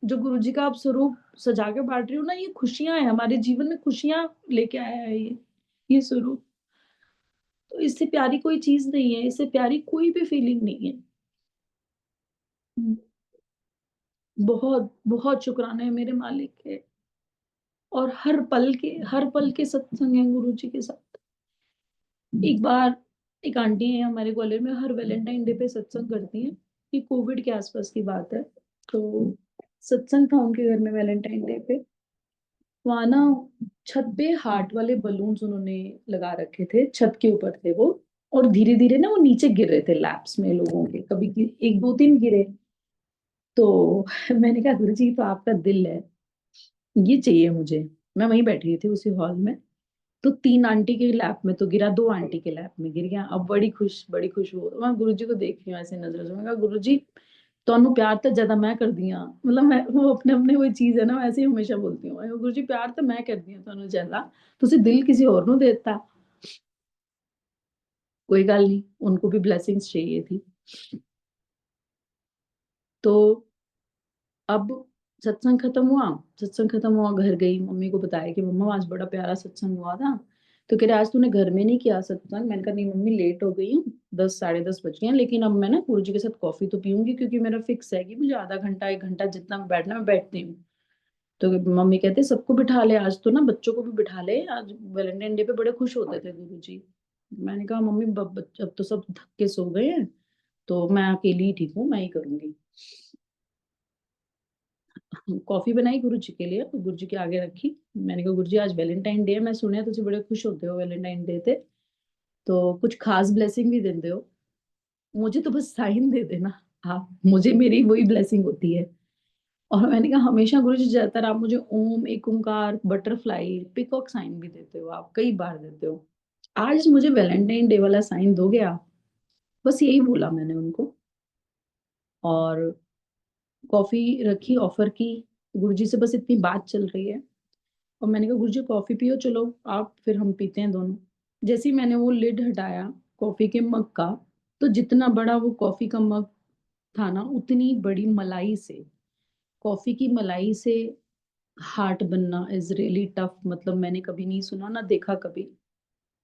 जो गुरुजी का आप स्वरूप सजा के बाँट रहे हो ना ये खुशियाँ हैं, हमारे जीवन में खुशियाँ लेके आया है ये स्वरूप। तो इससे प्यारी कोई चीज़ नहीं है, इससे प्यारी कोई भी फीलिंग नहीं है। हुँ, बहुत, बहुत शुक्राने हैं मेरे मालिक के और हर पल के सत्संग हैं गुरुजी के साथ। एक बार एक आंटी हैं हमारे ग्वालियर में हर वैलेंटाइन डे पे सत्संग करती हैं। ये कोविड के आस-पास की बात है। तो सत्संग था उनके घर में वैलेंटाइन डे पे। वहाँ ना छत पे हार्ट वाले बलून्स उन्होंने लगा रखे थे, छत के ऊपर थे वो और धीरे-धीरे ना वो नीचे गिर रहे थे लैप्स में लोगों के, कभी गि 1, 2, 3 गिरे। तो मैंने कहा गुरुजी तो आपका दिल है, ये चाहिए मुझे। मैं वहीं बैठी हुई थी उसी हॉल में, तो 3 आंटी के लैप में तो गिरा, 2 आंटी के लैप में गिर गया। अब बड़ी खुश हुई। मैं गुरुजी को देख रही हूँ ऐसे नज़रों से, मैंने कहा गुरुजी ਤੁਹਾਨੂੰ ਪਿਆਰ ਤਾਂ ਜ਼ਿਆਦਾ ਮੈਂ ਕਰਦੀ ਹਾਂ ਮਤਲਬ ਮੈਂ ਉਹ ਆਪਣੇ ਕੋਈ ਚੀਜ਼ ਹੈ ਨਾ ਵੈਸੇ ਹੀ ਹਮੇਸ਼ਾ ਬੋਲती हूँ गुरु जी प्यार तो मैं करदी ਹਾਂ ਤੁਹਾਨੂੰ ਜ਼ਿਆਦਾ ਤੁਸੀਂ ਦਿਲ किसी और ਨੂੰ ਦੇ ਦਿੱਤਾ कोई गल नहीं उनको भी ब्लेसिंग्स चाहिए थी तो अब सत्संग खत्म हुआ घर गई मम्मी को बताया कि मम्मा आज बड़ा प्यारा सत्संग हुआ था तो कह रहे आज तूने घर में नहीं किया सत्संग मैंने कहा नहीं मम्मी लेट हो गई हूँ 10 साढ़े 10 बज गए हैं लेकिन अब मैं ना गुरु जी के साथ कॉफी तो पीऊंगी क्योंकि मेरा फिक्स है कि मुझे आधा घंटा 1 घंटा जितना बैठना मैं बैठती हूँ तो मम्मी कहते सबको बिठा ले आज तो ना बच्चों को भी बिठा ले आज वैलेंटाइन डे पे बड़े खुश होते थे गुरु जी मैंने कहा मम्मी अब तो सब थक के सो गए हैं तो मैं अकेली ही ठीक हूँ मैं ही करूंगी कॉफी बनाई गुरु जी के लिए तो गुरु जी के आगे रखी मैंने कहा गुरु जी आज वैलेंटाइन डे है मैं सुने तुम बड़े खुश होते हो वैलेंटाइन डे ते तो कुछ खास ब्लेसिंग भी देते हो मुझे तो बस साइन दे देना आप मुझे मेरी वही ब्लेसिंग होती है और मैंने कहा हमेशा गुरु जी ज्यादातर आप मुझे ओम एक ओंकार बटरफ्लाई पिकॉक साइन भी देते हो आप कई बार देते हो आज मुझे वैलेंटाइन डे वाला साइन दोगे आप बस यही बोला मैंने उनको और कॉफी रखी ऑफर की गुरुजी से बस इतनी बात चल रही है और मैंने कहा गुरुजी कॉफी पियो चलो आप फिर हम पीते हैं दोनों जैसे ही मैंने वो लिड हटाया कॉफी के मग का तो जितना बड़ा वो कॉफी का मग था ना उतनी बड़ी मलाई से कॉफी की मलाई से हार्ट बनना इज रियली टफ मतलब मैंने कभी नहीं सुना ना देखा कभी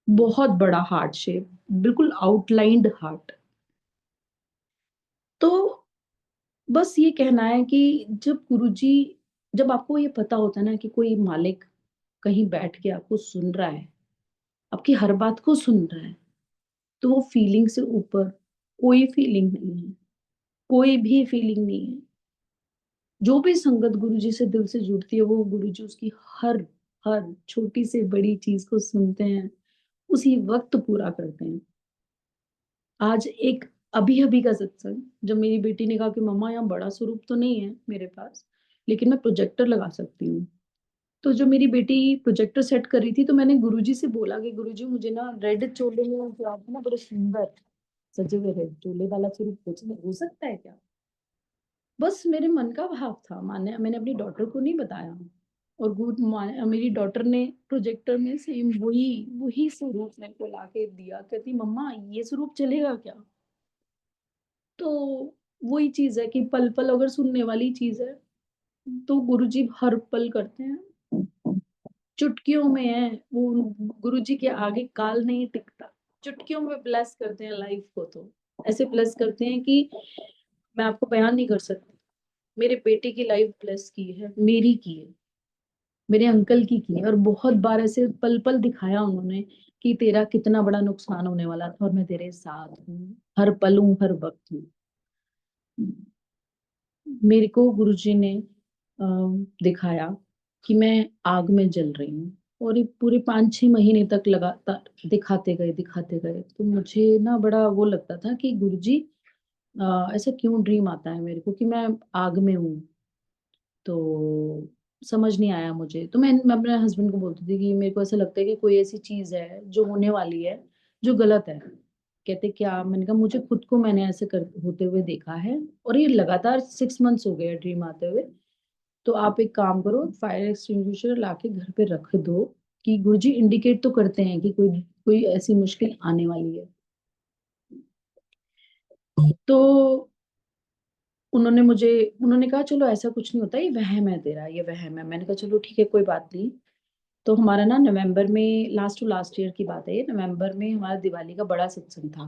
बहुत बड़ा हार्ट शेप बिल्कुल आउटलाइंड हार्ट तो बस ये कहना है कि जब गुरुजी जब आपको ये पता होता है ना कि कोई मालिक कहीं बैठ के आपको सुन रहा है आपकी हर बात को सुन रहा है तो वो फीलिंग से ऊपर कोई फीलिंग नहीं है कोई भी फीलिंग नहीं है जो भी संगत गुरुजी से दिल से जुड़ती है, वो गुरुजी उसकी हर हर छोटी से बड़ी चीज़ को सुनते हैं, उसी वक़्त पूरा करते हैं। आज एक अभी-अभी का सत्संग, जब मेरी बेटी ने कहा कि मम्मा यहाँ बड़ा स्वरूप तो नहीं है मेरे पास, लेकिन मैं प्रोजेक्टर लगा सकती हूँ। तो जब मेरी बेटी प्रोजेक्टर सेट कर रही थी, तो मैंने गुरुजी से बोला कि गुरुजी मुझे ना रेड चोले में जो आप ना बड़े सुंदर सजे हुए रेड चोले वाला स्वरूप हो सकता है क्या? बस मेरे मन का भाव था, माने मैंने अपनी डॉटर को नहीं बताया। और मेरी डॉटर ने प्रोजेक्टर में सेम वही वही स्वरूप मेरे को लाके दिया, कहती मम्मा ये स्वरूप चलेगा क्या? तो वही चीज है कि पल पल अगर सुनने वाली चीज है, तो गुरुजी हर पल करते हैं। चुटकियों में है वो, गुरुजी के आगे काल नहीं टिकता। चुटकियों में ब्लेस करते हैं लाइफ को, तो ऐसे ब्लेस करते हैं कि मैं आपको बयान नहीं कर सकती। मेरे बेटे की लाइफ ब्लेस की है, मेरी की है, मेरे अंकल की है, और बहुत बार ऐसे पल पल दिखाया उन्होंने कि तेरा कितना बड़ा नुकसान होने वाला था और मैं तेरे साथ हूँ, हर पल हूँ, हर वक्त हूँ। मेरे को गुरुजी ने दिखाया कि मैं आग में जल रही हूँ, और ये पूरे 5-6 महीने तक लगातार दिखाते गए। तो मुझे ना बड़ा वो लगता था कि गुरुजी ऐसा क्यों ड्रीम आता है मेरे को कि मैं आग में हूँ। तो समझ नहीं आया मुझे। तो मैं अपने हस्बैंड को बोलती थी कि मेरे को ऐसा लगता है कि कोई ऐसी चीज़ है जो होने वाली है, जो गलत है। कहते क्या? मैंने कहा मुझे खुद को मैंने ऐसे कर होते हुए देखा है, और ये लगातार 6 मंथ्स हो गए ड्रीम आते हुए। तो आप एक काम करो, फायर एक्सटिंग्विशर लाके घर पे रख दो, कि गुरुजी इंडिकेट तो करते हैं कि कोई कोई ऐसी मुश्किल आने वाली है। तो उन्होंने कहा चलो ऐसा कुछ नहीं होता, ये वहम है तेरा, ये वहम है। मैंने कहा चलो ठीक है, कोई बात नहीं। तो हमारा ना नवंबर में, लास्ट टू लास्ट ईयर की बात है ये, नवंबर में हमारा दिवाली का बड़ा सत्संग था।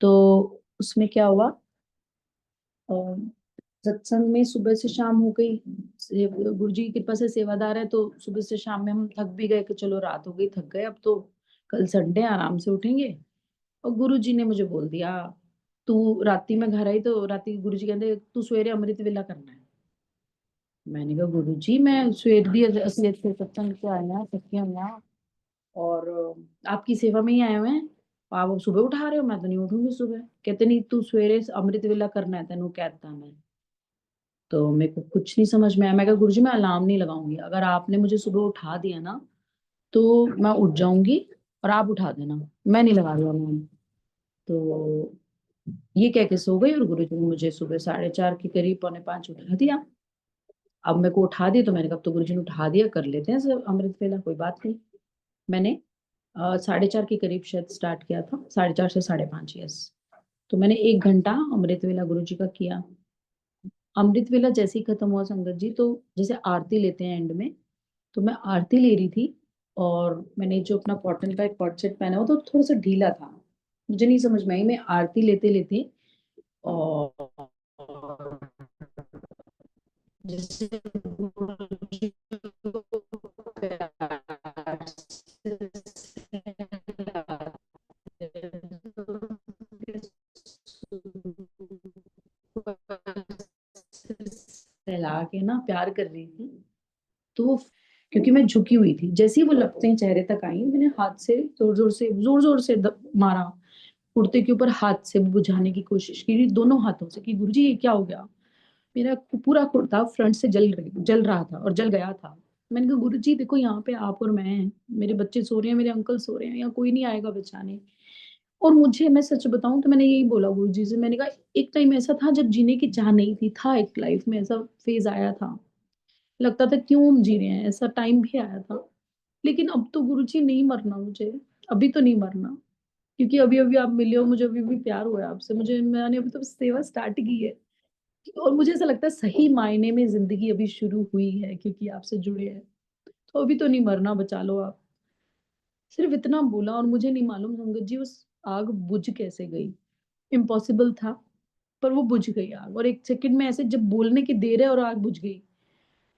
तो उसमें क्या हुआ, अ, सत्संग में सुबह से शाम हो गई। गुरुजी की कृपा से सेवादार है, तो सुबह से शाम में हम थक भी गए कि चलो रात हो गई, थक गए, अब तो कल संडे आराम से उठेंगे। और गुरुजी ने मुझे बोल दिया, तू राती में घर आई तो राती गुरुजी कहते तू सवेरे अमृत वेला करना है। मैंने कहा गुरुजी मैं सवेर दी असली अच्छे सत्संग से आए हैं, थकी हुई हैं, और आपकी सेवा में ही आए हुए हैं, आप अब सुबह उठा रहे हो, मैं तो नहीं उठूंगी सुबह। कहते नहीं तू सवेरे अमृत वेला करना है, तेनू कहता मैं। तो मेरे को कुछ नहीं समझ में आया। मैं कहा गुरुजी मैं अलार्म नहीं लगाऊंगी, अगर आपने मुझे सुबह उठा दिया ना, तो मैं उठ जाऊंगी, और आप उठा देना, मैं नहीं लगा रही अलार्म। तो ये कह के सो गई, और गुरुजी ने मुझे सुबह 4:30 के करीब, 4:45 उठा दिया। अब मेरे को उठा दिया, तो मैंने कहा अब तो गुरुजी ने उठा दिया, कर लेते हैं सब अमृत वेला, कोई बात नहीं। मैंने 4:30 के करीब शायद स्टार्ट किया था, 4:30 से 5:30, यस। तो मैंने 1 घंटा अमृत वेला गुरु जी का किया। अमृत वेला जैसे ही खत्म हुआ संगत जी, तो जैसे आरती लेते हैं एंड में, तो मैं आरती ले रही थी, और मैंने जो अपना कॉटन का एक कॉर्ड सेट पहना हुआ था, तो थोड़ा सा ढीला था। मुझे नहीं समझ में आई, मैं आरती लेते लेते, और जैसे गुरुजी को प्यार फैला के ना प्यार कर रही थी। तो क्योंकि मैं झुकी हुई थी, जैसे ही वो लपटें चेहरे तक आई, मैंने हाथ से जोर जोर से मारा, कुर्ते के ऊपर हाथ से बुझाने की कोशिश की दोनों हाथों से, कि गुरुजी ये क्या हो गया। मेरा पूरा कुर्ता फ्रंट से जल रहा था और जल गया था। मैंने कहा गुरुजी देखो, यहाँ पे आप और मैं हैं, मेरे बच्चे सो रहे हैं, मेरे अंकल सो रहे हैं, यहाँ कोई नहीं आएगा बचाने। और मुझे, मैं सच बताऊं तो मैंने यही बोला गुरुजी से, मैंने कहा एक टाइम ऐसा था जब जीने की चाह नहीं थी, था एक लाइफ में ऐसा फेज आया था, लगता था क्यों हम जी रहे हैं, ऐसा टाइम भी आया था। लेकिन अब तो गुरुजी नहीं मरना मुझे, अभी तो नहीं मरना, क्योंकि अभी अभी आप मिले हो, मुझे अभी भी प्यार हुआ है आपसे, मुझे, मैंने अभी तो सेवा स्टार्ट की है, और मुझे ऐसा लगता है सही मायने में जिंदगी अभी शुरू हुई है, क्योंकि आपसे जुड़े हैं। तो अभी तो नहीं मरना, बचा लो आप। सिर्फ इतना बोला, और मुझे नहीं मालूम संगत जी उस आग बुझ कैसे गई। इम्पॉसिबल था, पर वो बुझ गई आग, और एक सेकंड में ऐसे जब बोलने की देर है और आग बुझ गई।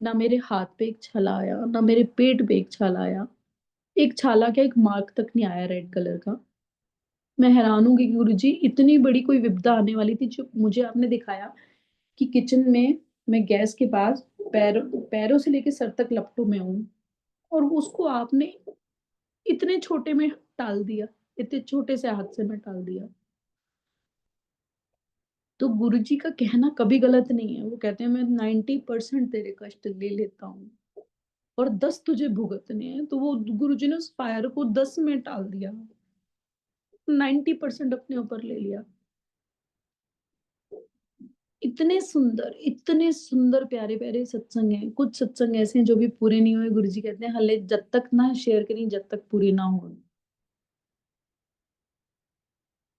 ना मेरे हाथ पे एक छाला आया, ना मेरे पेट पे एक छाला आया, एक छाला क्या, एक मार्क तक नहीं आया रेड कलर का। मैं हैरान हूँ कि गुरुजी इतनी बड़ी कोई विपदा आने वाली थी, जो मुझे आपने दिखाया कि किचन में मैं गैस के पास पैरों से लेके सर तक लपटों में हूँ, और उसको आपने इतने छोटे में टाल दिया, इतने छोटे से हादसे में टाल दिया। तो गुरुजी का कहना कभी गलत नहीं है। वो कहते हैं मैं 90% तेरे कष्ट ले लेता हूँ और 10 तुझे भुगतने हैं। तो वो गुरुजी ने उस फायर को 10 में टाल दिया, 90% अपने ऊपर ले लिया। इतने सुंदर प्यारे-प्यारे सत्संग हैं। कुछ सत्संग ऐसे हैं जो भी पूरे नहीं हुए, गुरुजी कहते हैं हले जब तक ना शेयर करी जब तक पूरी ना हो।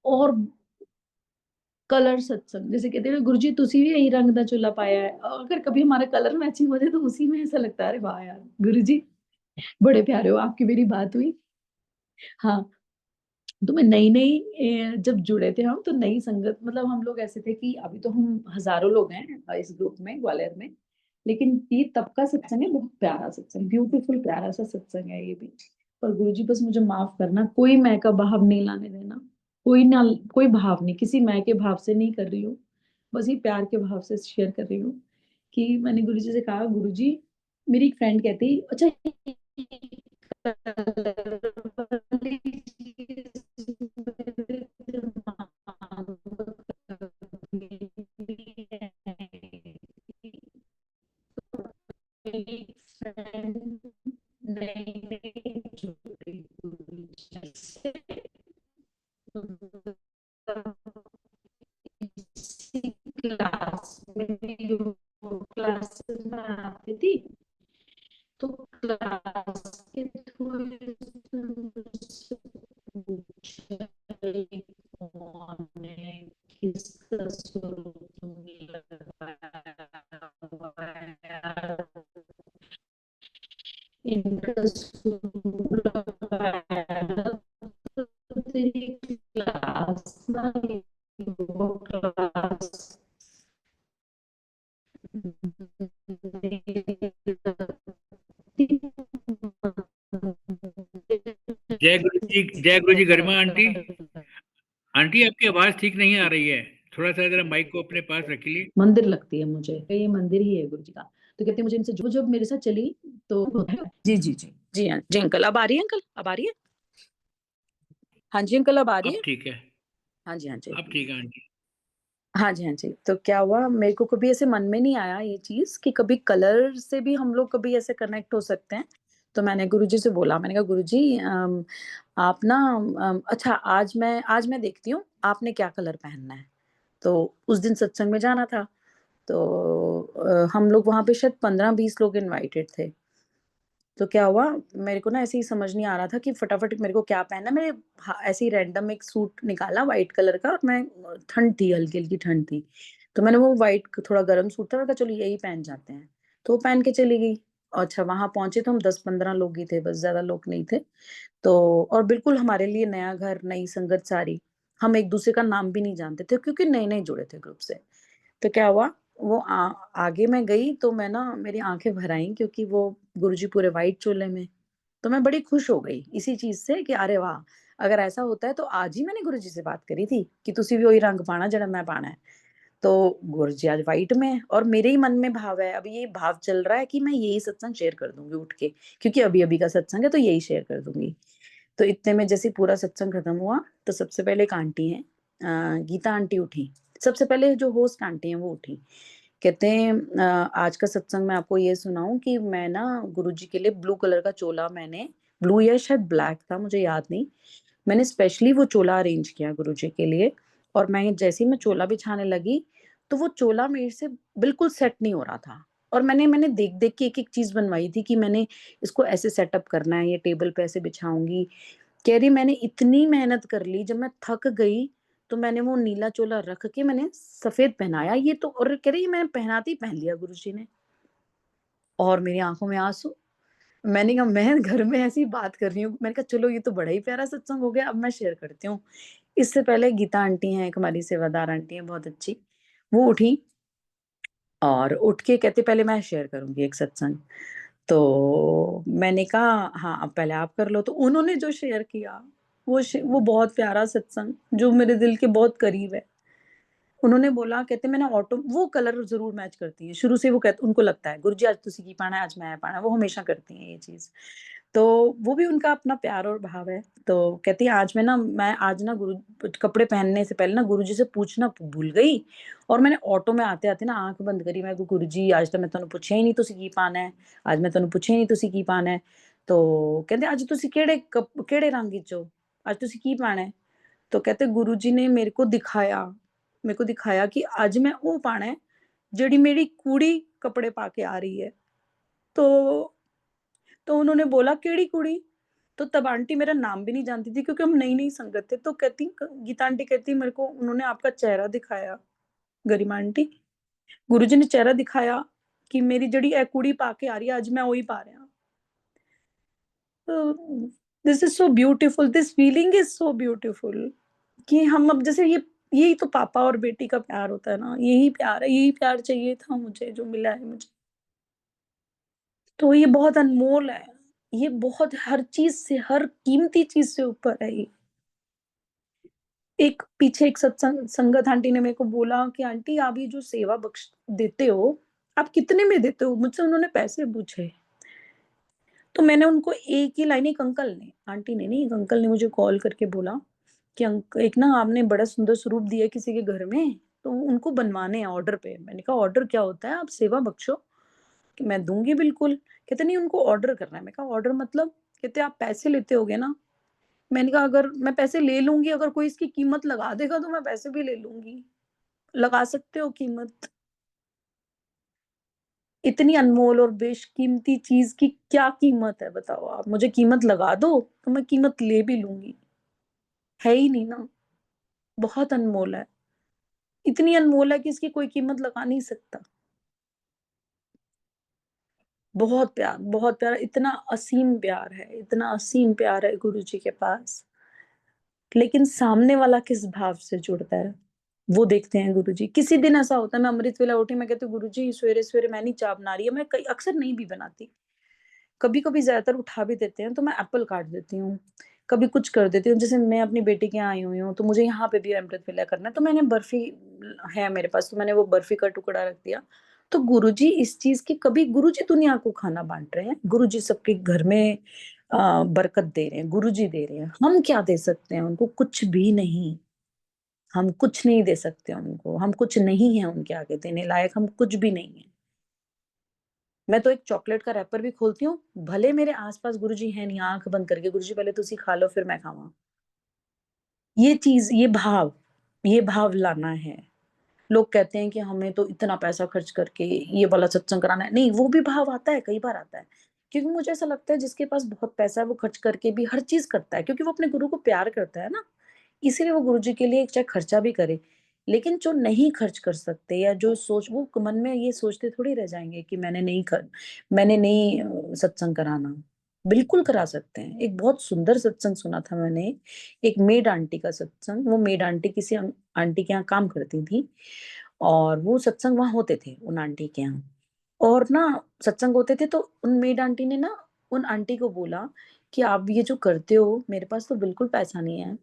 और कलर सत्संग, जैसे कहते हैं गुरुजी तुसी भी यही रंग दा चोला पाया है। अगर कभी हमारा कलर मैचिंग हो जाए तो उसी में ऐसा लगता है अरे वाह यार गुरुजी बड़े प्यारे हो। आपकी मेरी बात हुई। हाँ, तो मैं नई-नई जब जुड़े थे हम, तो नई संगत, मतलब हम लोग ऐसे थे कि अभी तो हम हज़ारों लोग हैं इस ग्रुप में ग्वालियर में। लेकिन ये तब का सत्संग है, बहुत प्यारा सत्संग, ब्यूटीफुल प्यारा सा सत्संग है ये भी। पर गुरुजी बस मुझे माफ़ करना, कोई मैं का भाव नहीं लाने देना। कोई ना, कोई भाव नहीं, किसी मैं के भाव से नहीं कर रही हूँ। बस ये प्यार के भाव से शेयर कर रही हूँ कि मैंने गुरुजी से कहा, गुरुजी, मेरी एक फ्रेंड कहती, अच्छा वाली चीज़ मेरे दिमाग में कभी नहीं आई। मेरी फ्रेंड नई-नई जुड़ी गुरुजी से, इसी क्लास में भी वो क्लासेस में आती थी। तो क्लास के थोड़े से पूछा कौन है, किसका स्वरूप तुम्हें लगाया हुआ है यार, इनका स्वरूप लगाया तो तेरी क्लास ना, वो क्लास जय गुरु जी गरिमा आंटी। आंटी आपकी आवाज ठीक नहीं आ रही है, थोड़ा सा जरा माइक को अपने पास रखिए। मंदिर लगती है मुझे, ये मंदिर ही है गुरु जी का। तो कहते हैं मुझे इनसे जो जब मेरे साथ चली तो जी जी जी जी हाँ जी अंकल, अब आ रही है अंकल, अब आ रही है। हाँ जी अंकल, अब आ रही अब है। ठीक है, हाँ जी हाँ जी। अब ठीक है आंटी। हाँ जी हाँ जी। तो क्या हुआ, मेरे को कभी ऐसे मन में नहीं आया ये चीज कि कभी कलर से भी हम लोग कभी ऐसे कनेक्ट हो सकते हैं। तो मैंने गुरुजी से बोला, मैंने कहा गुरुजी आप ना अच्छा आज मैं देखती हूँ आपने क्या कलर पहनना है। तो उस दिन सत्संग में जाना था। तो हम लोग वहाँ पे शायद 15-20 लोग इनवाइटेड थे। तो क्या हुआ, मेरे को ना ऐसे ही समझ नहीं आ रहा था कि फटाफट मेरे को क्या पहनना है। मैंने ऐसे ही रैंडम एक सूट निकाला व्हाइट कलर का, और मैं ठंड थी, हल्की-हल्की ठंड थी। तो मैंने वो व्हाइट थोड़ा गर्म सूट था, मैंने कहा चलो यही पहन जाते हैं। तो वो पहन के चली गई। अच्छा, वहाँ पहुँचे तो हम 10-15 लोग ही थे, बस ज़्यादा लोग नहीं थे। तो और बिल्कुल हमारे लिए नया घर, नई संगत सारी। हम एक-दूसरे का नाम भी नहीं जानते थे क्योंकि नए-नए जुड़े थे ग्रुप से। तो क्या हुआ, वो आगे मैं गई तो मैं ना, मेरी आँखें भर आईं क्योंकि वो गुरुजी पूरे व्हाइट चोले में। तो मैं बड़ी खुश हो गई इसी चीज़ से कि अरे वाह! अगर ऐसा होता है तो आज ही मैंने गुरुजी से बात करी थी कि तुसी भी वही रंग पाना जेड़ा मैं पाना है। तो गुरुजी आज व्हाइट में है और मेरे ही मन में भाव है, अभी ये भाव चल रहा है कि मैं यही सत्संग शेयर कर दूँगी उठ के, क्योंकि अभी-अभी का सत्संग है तो यही शेयर कर दूँगी। तो इतने में जैसे ही पूरा सत्संग खत्म हुआ, तो सबसे पहले एक आंटी हैं, गीता आंटी उठी। सबसे पहले जो होस्ट आंटी हैं वो उठी। कहते हैं आज का सत्संग मैं आपको ये सुनाऊँ कि मैं ना गुरुजी के लिए ब्लू कलर का चोला, मैंने ब्लू या शायद ब्लैक था मुझे याद नहीं। मैंने स्पेशली वो चोला अरेंज किया गुरुजी के लिए, और मैं जैसे ही मैं चोला बिछाने लगी, तो वो चोला मेरे से बिल्कुल सेट नहीं हो रहा था। और मैंने मैंने देख-देख के एक-एक चीज़ बनवाई थी कि मैंने इसको ऐसे सेटअप करना है, ये टेबल पे ऐसे बिछाऊँगी। कह रही मैंने इतनी मेहनत कर ली, जब मैं थक गई, तो मैंने वो नीला चोला रख के मैंने सफ़ेद पहनाया, ये तो, और कह रही है मैंने पहनाते ही पहन लिया गुरुजी ने। और मेरी आँखों में आँसू। मैंने कहा मैं घर में ऐसी बात कर रही हूँ, मैंने कहा चलो ये तो बड़ा ही प्यारा सत्संग हो गया, अब मैं शेयर करती हूँ। इससे पहले गीता आंटी हैं, एक हमारी सेवादार आंटी हैं बहुत अच्छी, वो उठी और उठ के कहती पहले मैं शेयर करूँगी एक सत्संग। तो मैंने कहा हाँ, अब पहले आप कर लो। तो उन्होंने जो शेयर किया, वो बहुत प्यारा सत्संग जो मेरे दिल के बहुत करीब है। उन्होंने बोला, कहते मैंने ऑटो, वो कलर ज़रूर मैच करती हैं, शुरू से वो कहते, उनको लगता है गुरुजी आज तुसी की पाना है, आज मैं पाना है, वो हमेशा करती हैं ये चीज़। तो वो भी उनका अपना प्यार और भाव है। तो कहती है मैं आज ना गुरु कपड़े पहनने से पहले ना गुरुजी से पूछना भूल गई, और मैंने ऑटो में आते-आते ना आँख बंद करी, मैं गुरुजी आज तो मैं तुहानू पुछया ही नहीं तुसी की पाना है, आज मैं तुहानू पुछया ही नहीं तुसी की पाना है। तो कहते आज तुसी केड़े रंग विच हो? आज तुसी की पाना है? तो कहते गुरुजी ने मेरे को दिखाया कि आज मैं वो पाना है जेड़ी मेरी कुड़ी कपड़े पाके आ रही है। तो उन्होंने बोला केड़ी कुड़ी? तो तब आंटी मेरा नाम भी नहीं जानती थी क्योंकि हम नई-नई संगत थे। तो कहती गीता आंटी कहती मेरे को उन्होंने आपका चेहरा दिखाया, गरिमा आंटी। गुरुजी ने चेहरा दिखाया कि मेरी जेड़ी ए कुड़ी पाके आ रही है, आज मैं ओही पा रहा। तो this is so beautiful, this feeling is so beautiful कि हम अब जैसे ये यही तो पापा और बेटी का प्यार होता है ना, यही प्यार है, यही प्यार चाहिए था मुझे, जो मिला है मुझे। तो ये बहुत अनमोल है, ये बहुत हर चीज़ से, हर कीमती चीज़ से ऊपर है ये। एक पीछे एक सत्संग संगत आंटी ने मेरे को बोला कि आंटी आप ये जो सेवा बख्श देते हो, आप कितने में देते हो? मुझसे उन्होंने पैसे पूछे। तो मैंने उनको एक ही लाइन, एक अंकल ने, आंटी ने नहीं, एक अंकल ने मुझे कॉल करके बोला कि एक ना आपने बड़ा सुंदर स्वरूप दिया किसी के घर में, तो उनको बनवाने हैं ऑर्डर पे। मैंने कहा ऑर्डर क्या होता है? आप सेवा बख्शो। कि मैं दूँगी बिल्कुल। कहते नहीं उनको ऑर्डर करना है। मैं कहा ऑर्डर मतलब? कहते आप पैसे लेते होगे ना? मैंने कहा अगर मैं पैसे ले लूँगी, अगर कोई इसकी कीमत लगा देगा तो मैं पैसे भी ले लूँगी। लगा सकते हो कीमत? इतनी अनमोल और बेशकीमती चीज़ की क्या कीमत है बताओ आप? मुझे कीमत लगा दो, तो मैं कीमत ले भी लूँगी। है ही नहीं ना, बहुत अनमोल है। इतनी अनमोल है कि इसकी कोई कीमत लगा नहीं सकता। बहुत प्यार, इतना असीम प्यार है गुरुजी के पास। लेकिन सामने वाला किस भाव से जुड़ता है, वो देखते हैं गुरुजी। किसी दिन ऐसा होता है मैं अमृत वेला उठी, मैं कहती हूँ गुरुजी सवेरे-सवेरे मैं नहीं चाय बना रही है, मैं कई अक्सर नहीं भी बनाती। कभी-कभी ज़्यादातर उठा भी देते हैं तो मैं एप्पल काट देती हूँ, कभी कुछ कर देती हूँ। जैसे मैं अपनी बेटी के यहाँ आई हुई हूँ, तो मुझे यहाँ पे भी अमृत वेला करना है, तो मैंने बर्फी है मेरे पास, तो मैंने वो बर्फी का टुकड़ा रख दिया। तो गुरुजी इस चीज़ की कभी गुरुजी दुनिया को खाना बाँट रहे हैं, गुरुजी सबके घर में बरकत दे रहे हैं, गुरुजी दे रहे हैं। हम क्या दे सकते हैं उनको? कुछ भी नहीं। हम कुछ नहीं दे सकते उनको, हम कुछ नहीं हैं उनके आगे देने लायक, हम कुछ भी नहीं हैं। मैं तो एक चॉकलेट का रैपर भी खोलती हूँ, भले मेरे आस-पास गुरुजी हैं नहीं, आँख बंद करके, "गुरुजी पहले तुसी खा लो फिर मैं खावां।" ये चीज़, ये भाव लाना है। लोग कहते हैं कि हमें तो इतना पैसा खर्च करके ये वाला सत्संग कराना है। नहीं, वो भी भाव आता है, कई बार आता है। क्योंकि मुझे ऐसा लगता है जिसके पास बहुत पैसा है वो खर्च करके भी हर चीज़ करता है क्योंकि वो अपने गुरु को प्यार करता है ना। इसीलिए वो गुरुजी के लिए चाहे खर्चा भी करे। लेकिन जो नहीं खर्च कर सकते या जो सोच, वो मन में ये सोचते थोड़ी रह जाएँगे कि मैंने नहीं सत्संग कराना। बिल्कुल करा सकते हैं। एक बहुत सुंदर सत्संग सुना था मैंने, एक मेड आंटी का सत्संग। वो मेड आंटी किसी आंटी के यहाँ काम करती थी और वो सत्संग वहाँ होते थे उन आंटी के यहाँ। और ना सत्संग होते थे तो उन मेड आंटी ने ना उन आंटी को बोला कि आप ये जो करते हो, मेरे पास तो बिल्कुल पैसा नहीं है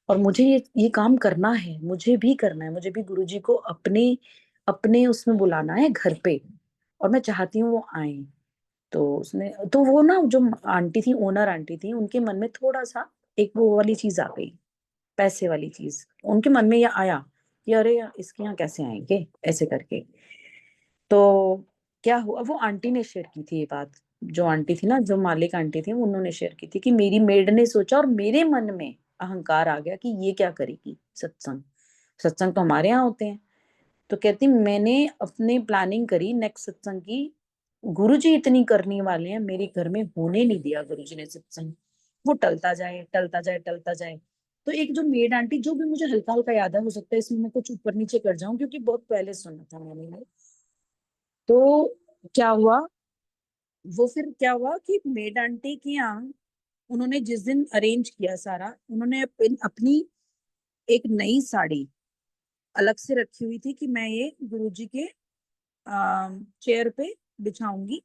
और मुझे ये काम करना है, मुझे भी करना है, मुझे भी गुरुजी को अपने अपने उसमें बुलाना है घर पे और मैं चाहती हूँ वो आएँ। तो वो ना जो आंटी थी, ओनर आंटी थी, उनके मन में थोड़ा-सा एक वो वाली चीज़ आ गई, पैसे वाली चीज़। उनके मन में ये आया कि अरे! इसके यहाँ कैसे आएँगे? ऐसे करके। तो क्या हुआ, वो आंटी ने शेयर की थी ये बात, जो आंटी थी ना, जो मालिक आंटी थी, उन्होंने शेयर की थी कि मेरी मेड ने सोचा और मेरे मन में अहंकार आ गया कि ये क्या करेगी सत्संग, सत्संग तो हमारे यहाँ होते हैं। तो कहती मैंने अपनी प्लानिंग करी नेक्स्ट सत्संग की, गुरुजी इतनी करने वाले हैं, मेरे घर में होने नहीं दिया गुरुजी ने सत्संग। वो टलता जाए, टलता जाए, टलता जाए। तो एक जो मेड आंटी, जो भी मुझे हल्का-हल्का याद है, हो सकता है इसमें मैं कुछ ऊपर-नीचे कर जाऊँ क्योंकि बहुत पहले सुना था मैंने ये। तो क्या हुआ, वो फिर क्या हुआ कि मेड आंटी के यहाँ उन्होंने जिस दिन अरेंज किया सारा, उन्होंने अपनी एक नई साड़ी अलग से रखी हुई थी कि मैं ये गुरुजी के चेयर पे बिछाऊंगी।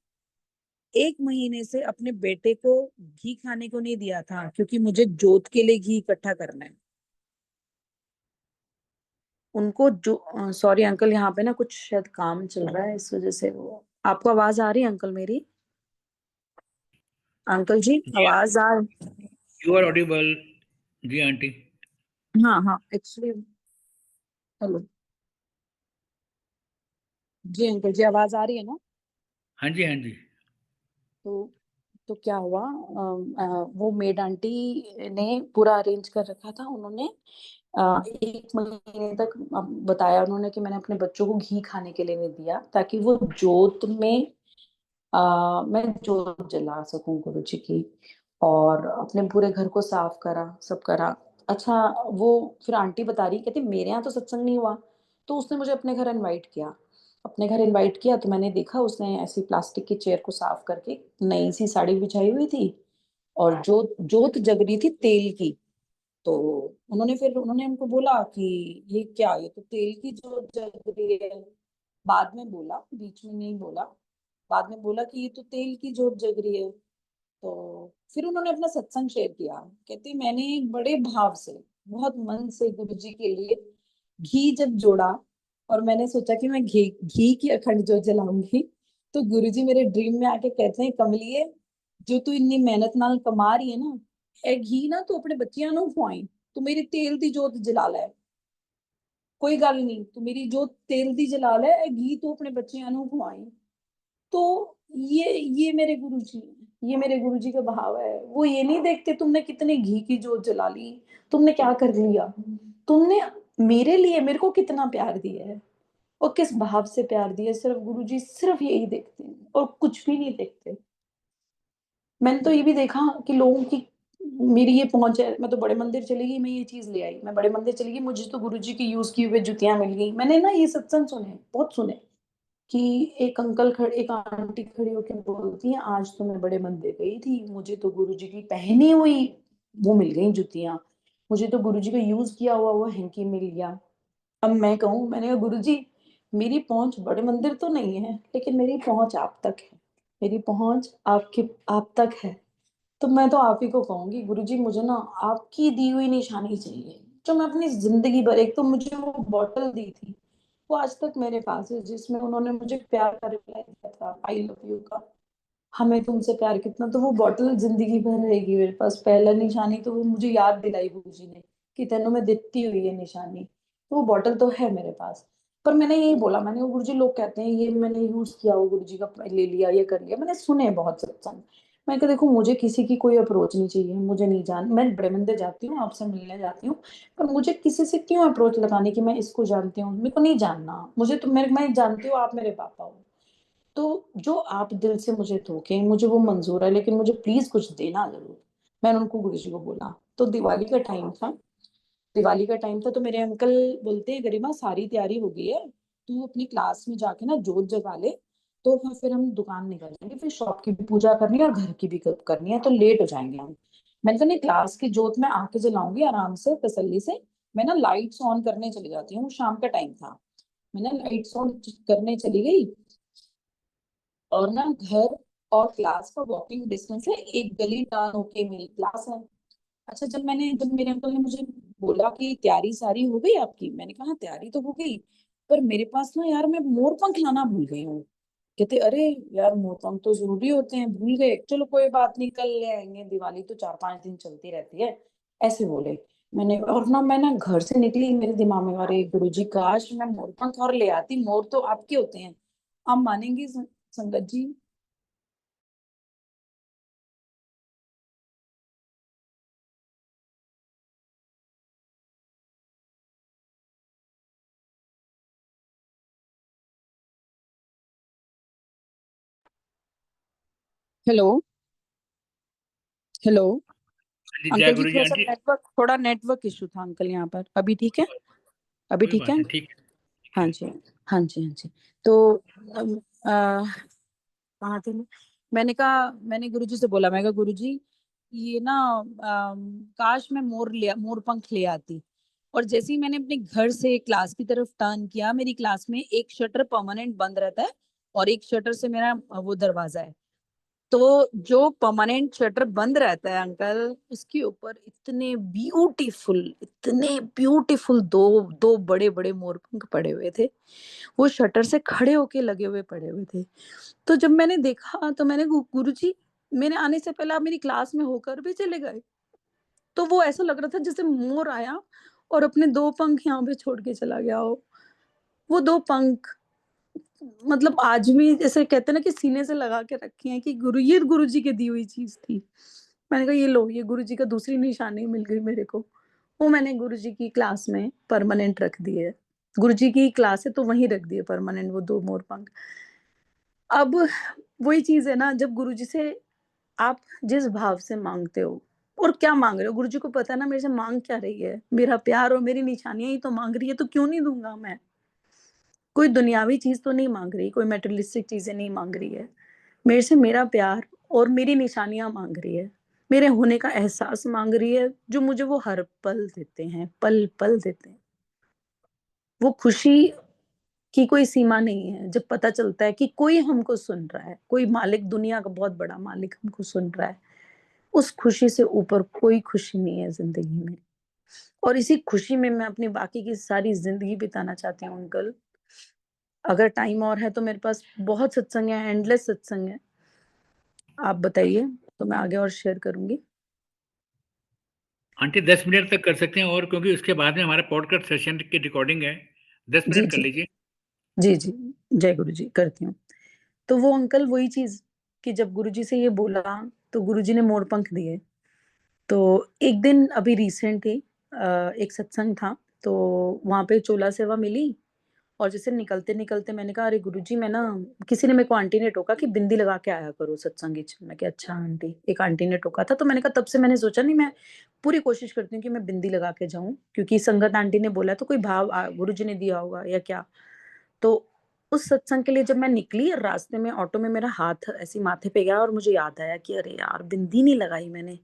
1 महीने से अपने बेटे को घी खाने को नहीं दिया था क्योंकि मुझे जोत के लिए घी इकट्ठा करना है। उनको जो सॉरी अंकल, यहाँ पे ना कुछ शायद काम चल रहा है, इस वजह से वो। आपको आवाज आ रही है अंकल मेरी? अंकल जी आवाज आ। You are audible. जी आंटी। हाँ हाँ, एक्चुअली। हेलो। जी अंकल जी, आवाज आ रही है ना? हाँ जी, हाँ जी। तो क्या हुआ, वो मेड आंटी ने पूरा अरेंज कर रखा था। उन्होंने 1 महीने तक बताया उन्होंने कि मैंने अपने बच्चों को घी खाने के लिए नहीं दिया, ताकि वो जोत में मैं जोत जला सकूं गुरु जी की। और अपने पूरे घर को साफ करा, सब करा। अच्छा, वो फिर आंटी बता रही, कहती मेरे यहाँ तो सत्संग नहीं हुआ। तो उसने मुझे अपने घर इनवाइट किया। अपने घर इनवाइट किया तो मैंने देखा उसने ऐसी प्लास्टिक की चेयर को साफ करके नई सी साड़ी बिछाई हुई थी, और जोत जोत जग रही थी तेल की। तो उन्होंने उनको बोला कि ये क्या, ये तो तेल की जोत जग रही है। बाद में बोला, बीच में नहीं बोला। बाद में बोला कि ये तो तेल की जोत जग रही है। तो फिर उन्होंने अपना सत्संग शेयर किया। कहते मैंने बड़े भाव से, बहुत मन से गुरु जी के लिए घी जब जोड़ा, और मैंने सोचा कि मैं घी घी की अखंड जोत जलाऊंगी, तो गुरु जी मेरे ड्रीम में आके कहते हैं, कमलिए, जो तू इतनी मेहनत नाल कमा रही है ना, ਇਹ घी ना तू अपने बच्चियां ਨੂੰ ਖਵਾਈ। तू मेरी तेल दी जोत जला लै, कोई गल नहीं, तू मेरी जोत तेल दी जला लै, ਇਹ घी तू अपने बच्चियां ਨੂੰ खवाई। तो ये मेरे गुरु जी हैं, ये मेरे गुरु जी का भाव है। वो ये नहीं देखते तुमने कितने घी की जोत जला ली, तुमने क्या कर लिया, तुमने मेरे लिए, मेरे को कितना प्यार दिया है, और किस भाव से प्यार दिया है। सिर्फ गुरु जी सिर्फ यही देखते हैं, और कुछ भी नहीं देखते। मैंने तो ये भी देखा कि लोगों की, मेरी ये पहुंच है, मैं तो बड़े मंदिर चली गई, मैं ये चीज ले आई, मैं बड़े मंदिर चली गई, मुझे तो गुरु जी की यूज की हुई जुतियां मिल गई। मैंने ना ये सत्संग सुने, बहुत सुने, कि एक आंटी खड़ी होकर बोलती है, आज तो मैं बड़े मंदिर गई थी, मुझे तो गुरु जी की पहनी हुई वो मिल गई जुतियां, मुझे तो गुरु जी का यूज किया हुआ वो हैंकी मिल गया। अब मैं कहूँ, मैंने कहा गुरु जी, मेरी पहुंच बड़े मंदिर तो नहीं है, लेकिन मेरी पहुंच आप तक है, मेरी पहुंच आपके आप तक है। तो मैं तो आप ही को कहूंगी, गुरु जी मुझे ना आपकी दी हुई निशानी चाहिए, जो मैं अपनी जिंदगी भर, एक तो मुझे वो बॉटल दी थी, वो आज तक मेरे पास है, जिसमें उन्होंने मुझे प्यार का रिप्लाई दिया था, आई लव यू का, हमें तुमसे प्यार कितना। तो वो बॉटल जिंदगी भर रहेगी मेरे पास। पहला निशानी तो वो मुझे याद दिलाई गुरु जी ने, कि तेनों में दिखती हुई है निशानी। तो वो बॉटल तो है मेरे पास। पर मैंने यही बोला, मैंने वो, गुरु जी लोग कहते हैं ये मैंने यूज किया, वो गुरु जी का ले लिया, ये कर लिया, मैंने सुने बहुत सत्संग। मैं कहा देखो, मुझे किसी की कोई अप्रोच नहीं चाहिए, मुझे नहीं जान, मैं बड़े मंदिर जाती हूँ, आपसे मिलने जाती हूँ, पर मुझे किसी से क्यों अप्रोच लगाने की, मैं इसको जानती हूँ, मेरे को नहीं जानना। मुझे तो, मैं जानती हूँ आप मेरे पापा हो, तो जो आप दिल से मुझे दोगे मुझे वो मंजूर है, लेकिन मुझे प्लीज कुछ देना जरूर। मैंने उनको, गुरु जी को बोला। तो दिवाली का टाइम था, दिवाली का टाइम था, तो मेरे अंकल बोलते हैं, गरिमा सारी तैयारी हो गई है, तू अपनी क्लास में जाके ना जोत जगा ले, तो फिर हम दुकान निकलेंगे, फिर शॉप की भी पूजा करनी है और घर की भी करनी है, तो लेट हो जाएंगे हम। मैंने कहा नहीं, क्लास की जोत मैं आके जलाऊंगी आराम से, तसल्ली से। मैं ना लाइट्स ऑन करने चली जाती हूँ, शाम का टाइम था, मैं ना लाइट्स ऑन करने चली गई, और ना घर और क्लास का वॉकिंग डिस्टेंस है, एक गली पार होके मेरी क्लास है। अच्छा, जब मेरे अंकल ने मुझे बोला कि तैयारी सारी हो गई आपकी, मैंने कहा "हाँ, तैयारी तो हो गई, पर मेरे पास ना यार, मैं मोर पंख लाना भूल गई हूँ"। कहते अरे यार, मोर पंख तो जरूरी होते हैं, भूल गए, चलो कोई बात नहीं, कल ले आएंगे, दिवाली तो 4-5 दिन चलती रहती है, ऐसे बोले। मैं ना घर से निकली, मेरे दिमाग में, अरे गुरु जी, काश मैं मोर पंख और ले आती, मोर तो आपके होते हैं। आप मानेंगी संगत जी। हेलो। हेलो। हाँ जी, जय अंकल जी, गुरु जी थोड़ा सा आंटी। नेटवर्क इशू था अंकल यहाँ पर। अभी ठीक है? अभी कोई ठीक बात है? नहीं, ठीक है, ठीक हाँ है। जी, हाँ जी, हाँ जी। तो कहाँ थे मैं? मैंने गुरुजी से बोला, मैं कहा गुरुजी, ये ना काश मैं मोर पंख ले आती। और जैसे ही मैंने अपने घर से क्लास की तरफ टर्न किया, मेरी क्लास में एक शटर परमानेंट बंद रहता है, और एक शटर से मेरा वो दरवाजा है। तो जो परमानेंट शटर बंद रहता है अंकल, उसके ऊपर इतने ब्यूटीफुल दो दो बड़े बड़े मोरपंख पड़े हुए थे। वो शटर से खड़े होके लगे हुए पड़े हुए थे। तो जब मैंने देखा तो मैंने गुरुजी, मेरे आने से पहले आप मेरी क्लास में होकर भी चले गए। तो वो ऐसा लग रहा था जैसे मोर आया और अपने दो पंख यहाँ पे छोड़ के चला गया हो। वो दो पंख मतलब आज भी जैसे कहते हैं ना कि सीने से लगा के रखे हैं कि ये गुरुजी की दी हुई चीज थी। मैंने कहा ये लो, ये गुरुजी का दूसरी निशानी मिल गई मेरे को। वो मैंने गुरुजी की क्लास में परमानेंट रख दी है। गुरुजी की क्लास है तो वहीं रख दिए परमानेंट वो दो मोर पंख। अब वही चीज है ना, जब गुरुजी से आप जिस भाव से मांगते हो और क्या मांग रहे हो, गुरुजी को पता है ना मेरे से मांग क्या रही है, मेरा प्यार और मेरी निशानियां ही तो मांग रही है, तो क्यों नहीं दूंगा मैं। कोई दुनियावी चीज तो नहीं मांग रही, कोई मेटेरियलिस्टिक चीजें नहीं मांग रही है। मेरे से मेरा प्यार और मेरी निशानियां मांग रही है, मेरे होने का एहसास मांग रही है, जो मुझे वो हर पल देते हैं, पल पल देते हैं। वो खुशी की कोई सीमा नहीं है जब पता चलता है कि कोई हमको सुन रहा है, कोई मालिक, दुनिया का बहुत बड़ा मालिक हमको सुन रहा है। उस खुशी से ऊपर कोई खुशी नहीं है जिंदगी में। और इसी खुशी में मैं अपनी बाकी की सारी जिंदगी बिताना चाहती हूँ अंकल। अगर टाइम और है तो मेरे पास बहुत सत्संग है, एंडलेस सत्संग है। आप बताइए तो मैं आगे और शेयर करूंगी। आंटी 10 मिनट तक कर सकते हैं, और क्योंकि उसके बाद में हमारा पॉडकास्ट सेशन की रिकॉर्डिंग है। दस जी मिनट कर जी। लीजिए। जी जी। जय गुरु जी, करती हूँ। तो वो अंकल वही चीज कि जब गुरुजी से ये बोला तो गुरुजी ने मोर पंख दिए। तो एक दिन अभी रिसेंट ही एक सत्संग था, तो वहां पे चोला सेवा मिली। और जैसे निकलते निकलते मैंने कहा अरे गुरुजी, मैं ना, किसी ने मेरे को, आंटी ने टोका कि बिंदी लगा के आया करो सत्संग में। मैं क्या, अच्छा आंटी, एक आंटी ने टोका था। तो मैंने कहा, तब से मैंने सोचा नहीं, मैं पूरी कोशिश करती हूँ कि मैं बिंदी लगा के जाऊं, क्योंकि संगत आंटी ने बोला तो कोई भाव गुरुजी ने दिया होगा या क्या। तो उस सत्संग के लिए जब मैं निकली, रास्ते में ऑटो में मेरा हाथ ऐसे माथे पे गया और मुझे याद आया कि अरे यार, बिंदी नहीं लगाई मैंने।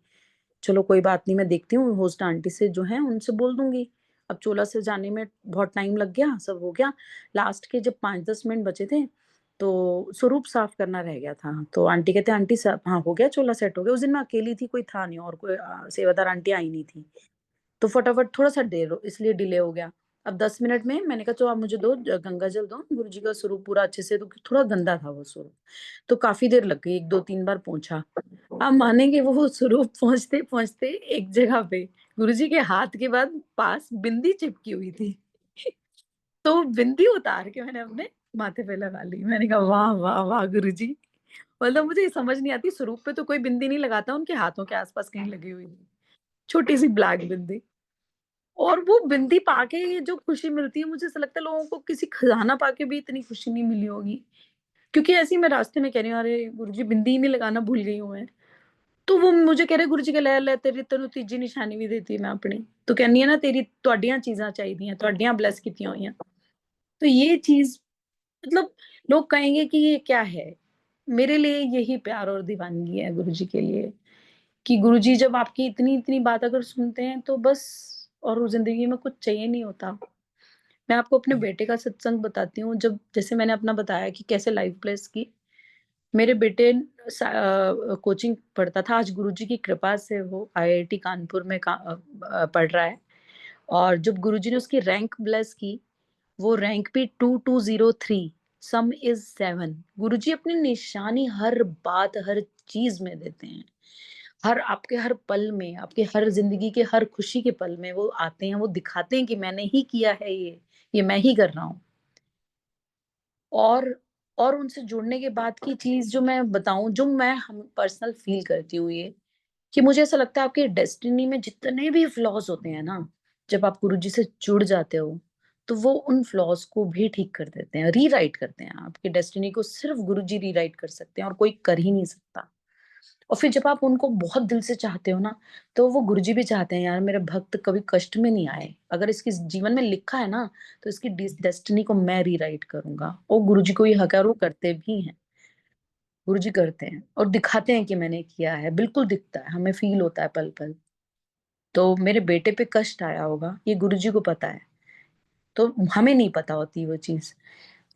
चलो कोई बात नहीं, मैं देखती हूँ होस्ट आंटी से जो है उनसे बोल दूंगी। अब चोला से जाने में बहुत टाइम लग गया, सब हो गया। लास्ट के जब 5-10 मिनट बचे थे तो स्वरूप साफ करना रह गया था। तो आंटी कहते, आंटी साहब, हाँ हो गया, चोला सेट हो गया। उस दिन मैं अकेली थी, कोई था नहीं, और कोई सेवादार आंटी आई नहीं थी। तो फटाफट थोड़ा सा देर इसलिए डिले हो गया। अब 10 मिनट में मैंने कहा, तो आप मुझे दो गंगा जल दो, गुरु जी का स्वरूप पूरा अच्छे से, तो थोड़ा गंदा था वो स्वरूप। तो काफी देर लग गई, 1 2 3 बार पहुंचा। आप मानेंगे, वो स्वरूप पहुंचते पहुंचते एक जगह पे गुरु जी के हाथ के बाद पास बिंदी चिपकी हुई थी। तो बिंदी उतार के मैंने अपने माथे पे लगा ली। मैंने कहा वाह वाह वाह गुरु जी। मतलब मुझे ये समझ नहीं आती, स्वरूप पे तो कोई बिंदी नहीं लगाता, उनके हाथों के आसपास कहीं लगी हुई थी, छोटी सी ब्लैक बिंदी। और वो बिंदी पाके ये जो खुशी मिलती है, मुझे ऐसा लगता है लोगों को किसी खजाना पाके भी इतनी खुशी नहीं मिली होगी। क्योंकि ऐसे ही मैं रास्ते में कह रही हूँ, अरे गुरुजी बिंदी ही नहीं लगाना भूल गई हूँ मैं। तो वो मुझे कह रहे, गुरुजी के ले तेरी तेन तीजी निशानी भी देती मैं अपनी। तो कहनी है ना, तेरी ਤੁਹਾਡੀਆਂ चीज़ां चाहिए, ਤੁਹਾਡੀਆਂ ब्लेस कीतियां हुई। तो ये चीज मतलब लोग कहेंगे कि ये क्या है, मेरे लिए यही प्यार और दीवानगी है गुरुजी के लिए। कि गुरुजी जब आपकी इतनी इतनी बात अगर सुनते हैं तो बस, और वो जिंदगी में कुछ चाहिए नहीं होता। मैं आपको अपने बेटे का सत्संग बताती हूँ। जब जैसे मैंने अपना बताया कि कैसे लाइफ प्लेस की, मेरे बेटे कोचिंग पढ़ता था। आज गुरुजी की कृपा से वो आईआईटी कानपुर में पढ़ रहा है। और जब गुरुजी ने उसकी रैंक ब्लेस की, वो रैंक पे 2203, सम इज 7। गुरुजी अपनी निशानी हर बात, हर चीज में देते हैं। हर आपके हर पल में, आपके हर जिंदगी के हर खुशी के पल में वो आते हैं, वो दिखाते हैं कि मैंने ही किया है ये मैं ही कर रहा हूँ। और और उनसे जुड़ने के बाद की चीज जो मैं बताऊं, जो मैं हम पर्सनल फील करती हूँ, ये कि मुझे ऐसा लगता है आपके डेस्टिनी में जितने भी फ्लॉज होते हैं ना, जब आप गुरुजी से जुड़ जाते हो तो वो उन फ्लॉज को भी ठीक कर देते हैं, रीराइट करते हैं। आपकी डेस्टिनी को सिर्फ गुरुजी रीराइट कर सकते हैं, और कोई कर ही नहीं सकता। और फिर जब आप उनको बहुत दिल से चाहते हो ना, तो वो गुरुजी भी चाहते हैं, यार मेरे भक्त कभी कष्ट में नहीं आए। अगर इसके जीवन में लिखा है ना, तो इसकी डेस्टिनी को मैं रीराइट करूंगा। और गुरुजी को ये हक है, और वो करते भी हैं। गुरुजी करते हैं और दिखाते हैं कि मैंने किया है, बिल्कुल दिखता है, हमें फील होता है पल पल। तो मेरे बेटे पे कष्ट आया होगा, ये गुरुजी को पता है, तो हमें नहीं पता होती वो चीज।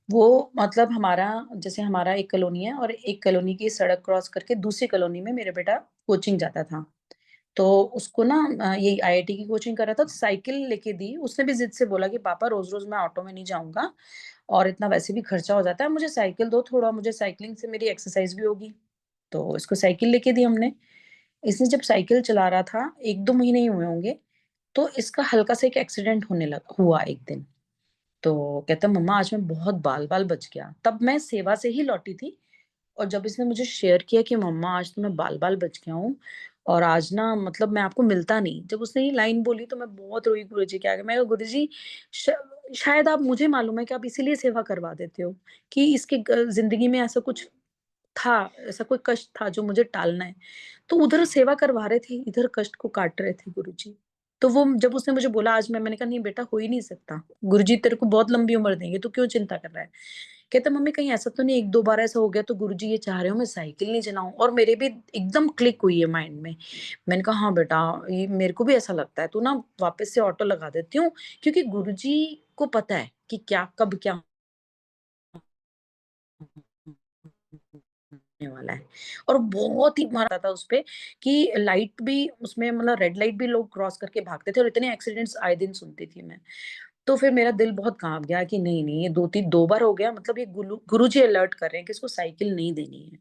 वो मतलब जैसे हमारा एक कॉलोनी है और एक कॉलोनी की सड़क क्रॉस करके दूसरी कॉलोनी में मेरा बेटा कोचिंग जाता था। तो उसको ना ये आईआईटी की कोचिंग कर रहा था, तो साइकिल लेके दी। उसने भी ज़िद से बोला कि पापा रोज़-रोज़ मैं ऑटो में नहीं जाऊँगा और इतना वैसे भी खर्चा हो जाता है, मुझे साइकिल दो, थोड़ा मुझे साइक्लिंग से मेरी एक्सरसाइज़ भी होगी। तो इसको साइकिल लेके दी हमने। इसने जब साइकिल चला रहा था, 1-2 महीने ही हुए होंगे, तो इसका हल्का सा एक एक्सीडेंट हुआ एक दिन। तो कहता मम्मा आज मैं बहुत बाल-बाल बच गया। तब मैं सेवा से ही लौटी थी और जब इसने मुझे शेयर किया कि मम्मा आज तो मैं बाल-बाल बच गया हूँ और आज ना मतलब मैं आपको मिलता नहीं। जब उसने ये लाइन बोली तो मैं बहुत रोई गुरुजी के आगे। मैं कहा गुरुजी श शायद आप मुझे मालूम है कि आप इसीलिए सेवा करवा देते हो कि इसके ज़िंदगी में ऐसा कुछ था, ऐसा कोई कष्ट था जो मुझे टालना है। तो उधर सेवा करवा रहे थे, इधर कष्ट को काट रहे थे गुरुजी। तो वो जब उसने मुझे बोला आज मैंने कहा नहीं बेटा हो ही नहीं सकता। गुरुजी तेरे को बहुत लंबी उम्र देंगे, तू क्यों चिंता कर रहा है? कहता मम्मी कहीं ऐसा तो नहीं 1-2 बार ऐसा हो गया तो गुरुजी ये चाह रहे हो मैं साइकिल नहीं चलाऊँ और मेरे भी एकदम क्लिक हुई है माइंड में। मैंने कहा हाँ बेटा ये मेरे को भी ऐसा लगता है, तू ना वापस से ऑटो लगा देती हूँ क्योंकि गुरुजी को पता है कि क्या कब क्या होने वाला है। और बहुत ही मारा था उसपे कि लाइट भी उसमें मतलब रेड लाइट भी लोग क्रॉस करके भागते थे और इतने एक्सीडेंट्स आए दिन सुनती थी मैं। तो फिर मेरा दिल बहुत काँप गया कि नहीं, ये 2 बार हो गया मतलब ये गुरुजी अलर्ट कर रहे हैं कि इसको साइकिल नहीं देनी है।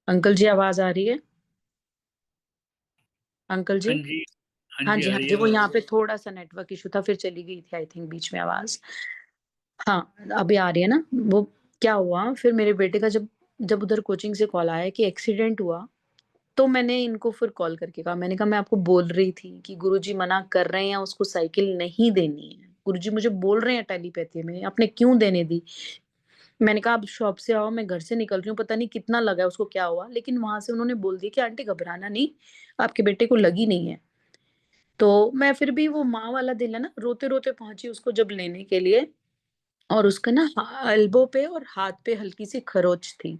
अंकल जी आवाज़ आ रही है? अंकल जी? हाँ जी, हाँ हाँ जी, जी, आ हाँ रही जी, है वो आवाज़। यहाँ पे थोड़ा-सा नेटवर्क इश्यू था फिर चली गई थी आई थिंक बीच में आवाज़। हाँ, अभी आ रही है ना? वो क्या हुआ फिर मेरे बेटे का जब जब उधर कोचिंग से कॉल आया कि एक्सीडेंट हुआ, तो मैंने इनको फिर कॉल करके कहा, मैंने कहा मैं आपको बोल रही थी कि गुरुजी मना कर रहे हैं उसको साइकिल नहीं देनी है। गुरुजी मुझे बोल रहे हैं टेलीपैथी में, आपने क्यों देने दी? मैंने कहा आप शॉप से आओ, मैं घर से निकल रही हूँ, पता नहीं कितना लगा है, उसको क्या हुआ? लेकिन वहाँ से उन्होंने बोल दिया कि आंटी घबराना नहीं, आपके बेटे को लगी नहीं है। तो मैं फिर भी वो माँ वाला दिल है ना, रोते-रोते पहुँची उसको जब लेने के लिए और उसका ना एल्बो पे और हाथ पे हल्की-सी खरोंच थी।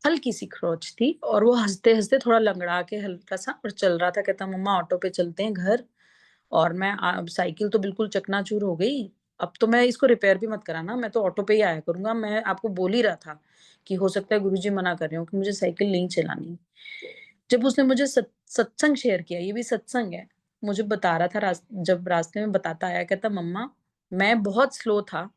हल्की-सी खरोंच थी और वो हँसते-हँसते थोड़ा लँगड़ा के हल्का-सा और चल रहा था, कहता मम्मा ऑटो पे चलते हैं घर और मैं साइकिल तो बिल्कुल चकनाचूर हो गई, अब तो मैं इसको रिपेयर भी मत कराना, मैं तो ऑटो पे ही आया करूँगा, मैं आपको बोल ही रहा था कि हो सकता है गुरुजी मना कर रहे हों कि मुझे साइकिल नहीं चलानी। जब उसने मुझे सत्संग शेयर किया, ये भी सत्संग है, मुझे बता रहा था जब रास्ते में बताता आया, कहता मम्मा मैं बहुत स्लो था,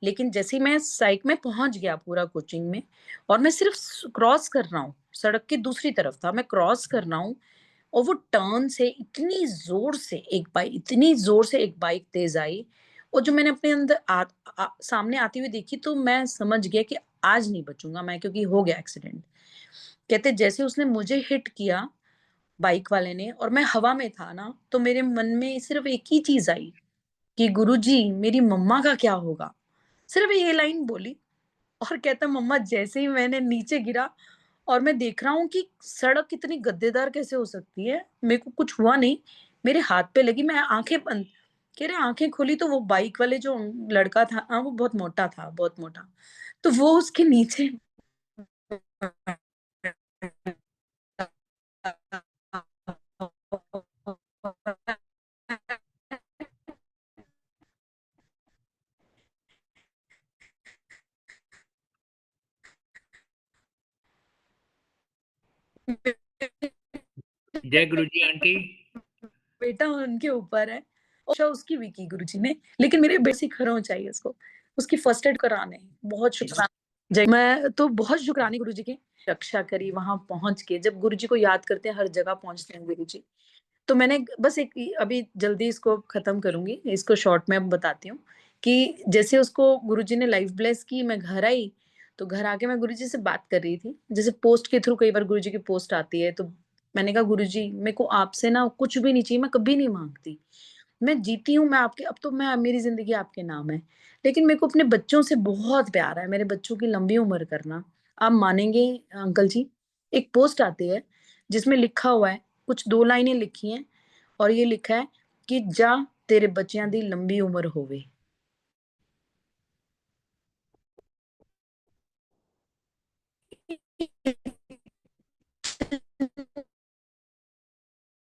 लेकिन जैसे ही मैं साइक में पहुँच गया पूरा कोचिंग में और मैं सिर्फ क्रॉस कर रहा हूँ, सड़क की दूसरी तरफ था, मैं क्रॉस कर रहा हूँ और वो टर्न से इतनी ज़ोर से एक बाइक तेज़ आई और जो मैंने अपने अंदर सामने आती हुई देखी तो मैं समझ गया कि आज नहीं बचूँगा मैं क्योंकि हो गया एक्सीडेंट। कहते जैसे उसने मुझे हिट किया बाइक वाले ने और मैं हवा में था ना, तो मेरे मन में सिर्फ़ एक ही चीज़ आई कि गुरुजी मेरी मम्मा का क्या होगा? सिर्फ़ ये लाइन बोली और कहता मम्मा जैसे ही मैंने नीचे गिरा और मैं देख रहा हूँ कि सड़क कितनी गद्देदार कैसे हो सकती है, मेरे को कुछ हुआ नहीं, मेरे हाथ पे लगी, मैं आँखें बंद कह रहे आँखें खोली तो वो बाइक वाले जो लड़का था वो बहुत मोटा था, बहुत मोटा। तो वो उसके नीचे जय गुरु जी आंटी। बेटा उनके ऊपर है और अच्छा उसकी भी की गुरुजी ने, लेकिन मेरे बेसिक खरोंच आई उसको, उसकी फर्स्ट एड कराने, बहुत शुक्राना। मैं तो बहुत शुक्रानी गुरुजी की रक्षा करी वहां पहुंच के। जब गुरुजी को याद करते हैं, हर जगह पहुंचते हैं गुरुजी। तो मैंने बस एक अभी जल्दी इसको खत्म करूंगी, इसको शॉर्ट में अब बताती हूँ कि जैसे उसको गुरुजी ने लाइफ ब्लेस की, मैं घर आई तो घर आके मैं गुरुजी से बात कर रही थी। जैसे पोस्ट के थ्रू कई बार गुरुजी की पोस्ट आती है, तो मैंने कहा गुरुजी मेरे को आपसे ना कुछ भी नहीं चाहिए, मैं कभी नहीं मांगती, मैं जीती हूँ, मैं आपके, अब तो मैं, मेरी जिंदगी आपके नाम है, लेकिन मेरे को अपने बच्चों से बहुत प्यार है, मेरे बच्चों की लंबी उम्र करना। आप मानेंगे अंकल जी, एक पोस्ट आती है जिसमें लिखा हुआ है, कुछ 2 लाइनें लिखी हैं और ये लिखा है कि जा तेरे बच्चों दी लंबी उम्र होवे।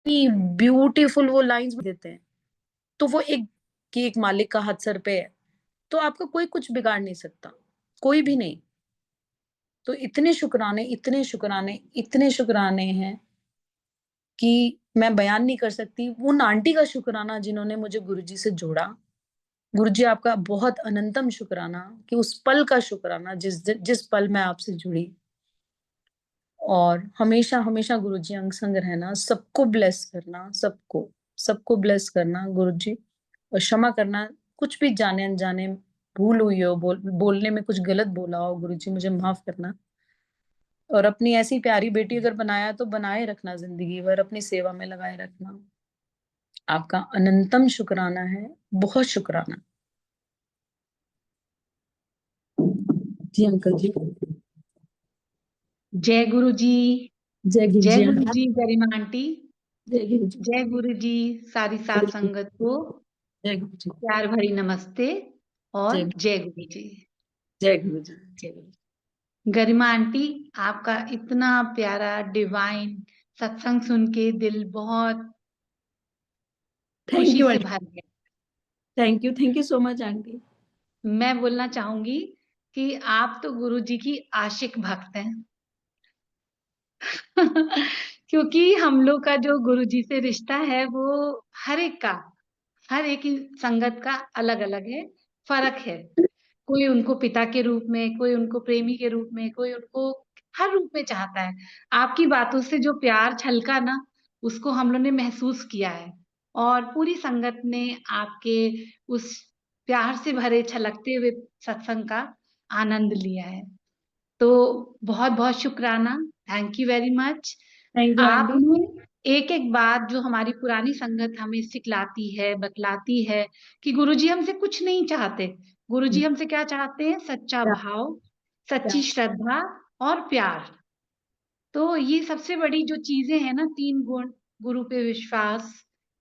ब्यूटीफुल वो लाइंस देते हैं। तो वो एक, कि एक मालिक का हाथ सर पे है तो आपका कोई कुछ बिगाड़ नहीं सकता, कोई भी नहीं। तो इतने शुक्राने, इतने शुक्राने, इतने शुक्राने हैं कि मैं बयान नहीं कर सकती। उन आंटी का शुक्राना जिन्होंने मुझे गुरुजी से जोड़ा। गुरुजी आपका बहुत अनंतम शुक्राना कि उस पल का शुक्राना जिस जिस पल मैं आपसे जुड़ी। और हमेशा हमेशा गुरुजी अंग संग रहना, सबको ब्लेस करना, सबको सबको ब्लेस करना गुरुजी। और क्षमा करना, कुछ भी जाने अनजाने भूल हुई हो, बोलने में कुछ गलत बोला हो, गुरुजी मुझे माफ करना। और अपनी ऐसी प्यारी बेटी अगर बनाया तो बनाए रखना, जिंदगी भर अपनी सेवा में लगाए रखना। आपका अनंतम शुक्राना है, बहुत शुक्राना। जी अंकल जी। जय गुरु जी। जय गुरु जय जी गुरु अंकल। जी गरिमा आंटी। जय गुरु जी। जय गुरु जी। सारी सात संगत को जय गुरु जी। प्यार भरी नमस्ते और जय जय गुरु जी। जय गुरु जी। जय गुरु जी। गरिमा आंटी, आपका इतना प्यारा डिवाइन सत्संग सुन के दिल बहुत थैंक खुशी यू से आंटी। भर गया। Thank you so much aunty. मैं बोलना चाहूंगी कि आप तो गुरु जी की आशिक भक्त हैं। क्योंकि हम लोग का जो गुरु जी से रिश्ता है वो हर एक की संगत का अलग अलग है, फर्क है। कोई उनको पिता के रूप में, कोई उनको प्रेमी के रूप में, कोई उनको हर रूप में चाहता है। आपकी बातों से जो प्यार छलका ना, उसको हम लोग ने महसूस किया है। और पूरी संगत ने आपके उस प्यार से भरे छलकते हुए सत्संग का आनंद लिया है। तो बहुत बहुत शुक्राना, thank you very much. Thank you aunty. आपने एक एक बात जो हमारी पुरानी संगत हमें सिखलाती है, बतलाती है कि गुरुजी हमसे कुछ नहीं चाहते। गुरुजी हमसे क्या चाहते हैं? सच्चा क्या भाव, सच्ची क्या श्रद्धा और प्यार। तो ये सबसे बड़ी जो चीजें हैं ना, 3 गुण, गुरु पे विश्वास,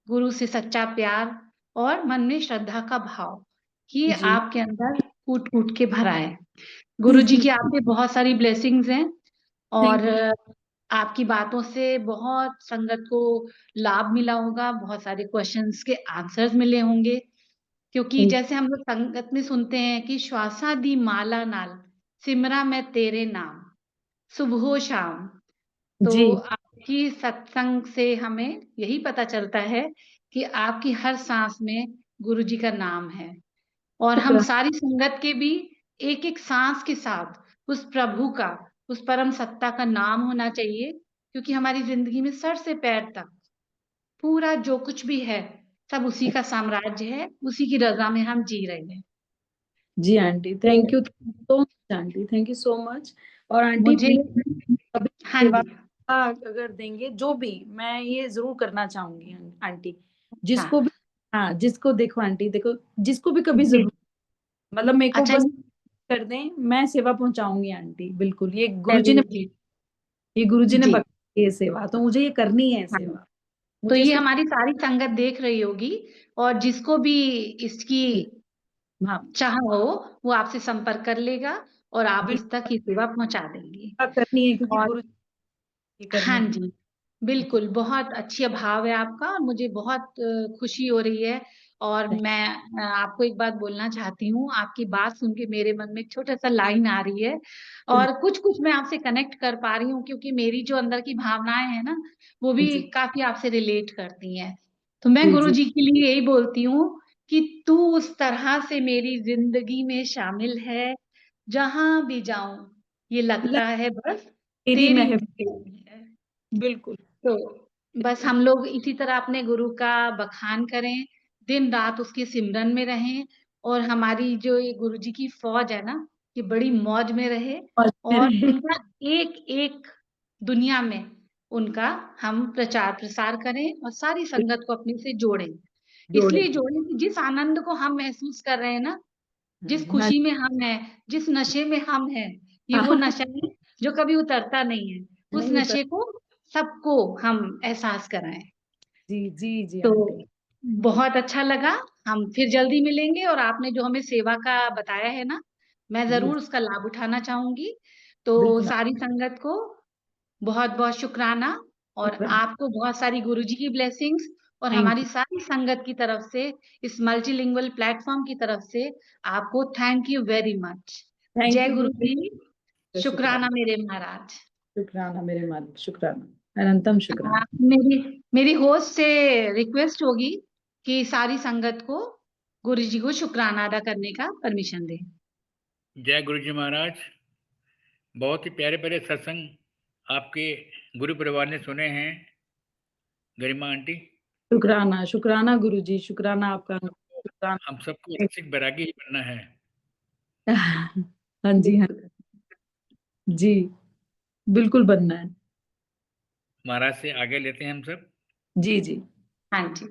गुरु से सच्चा प्यार और मन में श्रद्धा का भाव, ये जी। आपके अंदर कूट कूट के भरा है। गुरु जी की आप पे बहुत सारी ब्लेसिंग्स हैं। और थैंक यू। आपकी बातों से बहुत संगत को लाभ मिला होगा, बहुत सारे क्वेश्चंस के आंसर्स मिले होंगे। क्योंकि जैसे हम लोग संगत में सुनते हैं कि श्वासा दी माला नाल सिमरा मैं तेरे नाम सुबह शाम। तो जी। आपकी सत्संग से हमें यही पता चलता है कि आपकी हर सांस में गुरु जी का नाम है। और हम शुक्राना। सारी संगत के भी एक एक सांस के साथ उस प्रभु का, उस परम सत्ता का नाम होना चाहिए। क्योंकि हमारी जिंदगी में सर से पैर तक पूरा जो कुछ भी है, सब उसी का साम्राज्य है, उसी की रजा में हम जी रहे हैं। जी आंटी, तो thank you so much aunty, thank you so much. और आंटी मुझे, प्लीज कभी हाँ सेवा जी, अगर देंगे जो भी, मैं ये जरूर करना चाहूंगी आंटी। अच्छा जिसको भी, हाँ जिसको देखो आंटी, देखो जिसको भी कभी जी, जरूर, मतलब मेरे को अच्छा बस कर दें, मैं सेवा पहुंचाऊंगी आंटी, बिल्कुल। गुरु जी, ये गुरुजी ने जी, बख्शी ये सेवा, तो मुझे ये करनी है हाँ। सेवा, तो मुझे ये इसका। हमारी सारी संगत देख रही होगी। और जिसको भी इसकी हाँ चाह हो, वो आपसे संपर्क कर लेगा और आप उस तक बिल्कुल ये सेवा पहुंचा देंगी। करनी है, क्योंकि और गुरु ये हाँ करनी है। जी, बिल्कुल, बहुत अच्छी भाव है आपका और मुझे बहुत खुशी हो रही है। और मैं आपको एक बात बोलना चाहती हूँ। आपकी बात सुन के मेरे मन में एक छोटा सा लाइन आ रही है और कुछ कुछ मैं आपसे कनेक्ट कर पा रही हूँ, क्योंकि मेरी जो अंदर की भावनाएं हैं ना, वो भी जी काफी आपसे रिलेट करती हैं। तो मैं जी गुरु जी जी के लिए यही बोलती हूँ कि तू उस तरह से मेरी जिंदगी में शामिल है, जहाँ भी जाऊं ये लगता है बस तेरी तेरी महफिल, महफिल है। बिल्कुल। तो बस हम लोग इसी तरह अपने गुरु का बखान करें, दिन रात उसके सिमरन में रहें, और हमारी जो ये गुरु जी की फौज है ना, ये बड़ी मौज में रहे, और और मेरे उनका एक एक दुनिया में उनका हम प्रचार प्रसार करें और सारी संगत को अपने से जोड़ें। जोड़े। इसलिए जोड़ें कि जिस आनंद को हम महसूस कर रहे हैं ना, जिस हाँ, खुशी में हम हैं, जिस नशे में हम हैं, ये वो नशा है जो कभी उतरता नहीं है। उस नहीं उतर, नशे को सबको हम एहसास कराएं। जी जी जी तो आंटी। बहुत अच्छा लगा। हम फिर जल्दी मिलेंगे, और आपने जो हमें सेवा का बताया है ना, मैं जी जरूर उसका लाभ उठाना चाहूंगी। तो बिल्कुल। सारी संगत को बहुत बहुत शुक्राना, और शुक्राना। आपको बहुत सारी गुरुजी की ब्लेसिंग्स, और थैंक हमारी यू। सारी संगत की तरफ से, इस मल्टीलिंगुअल प्लेटफॉर्म की तरफ से आपको thank you very much. Thank जय यू गुरु दीदी। जी। शुक्राना। शुक्राना मेरे महाराज। शुक्राना मेरे मालिक, शुक्राना, अनंतम शुक्राना। मेरी मेरी होस्ट से रिक्वेस्ट होगी कि सारी संगत को गुरु जी को शुक्राना अदा करने का परमिशन दें। जय गुरु जी महाराज। बहुत ही प्यारे प्यारे सत्संग आपके गुरु परिवार ने सुने हैं गरिमा आंटी। शुक्राना, शुक्राना गुरु जी, शुक्राना आपका, शुक्राना। हम सबको रसिक बैरागी ही बनना है। हाँ जी, हाँ जी, बिल्कुल बनना है। महाराज से आगे लेते हैं हम सब। जी जी। हाँ जी।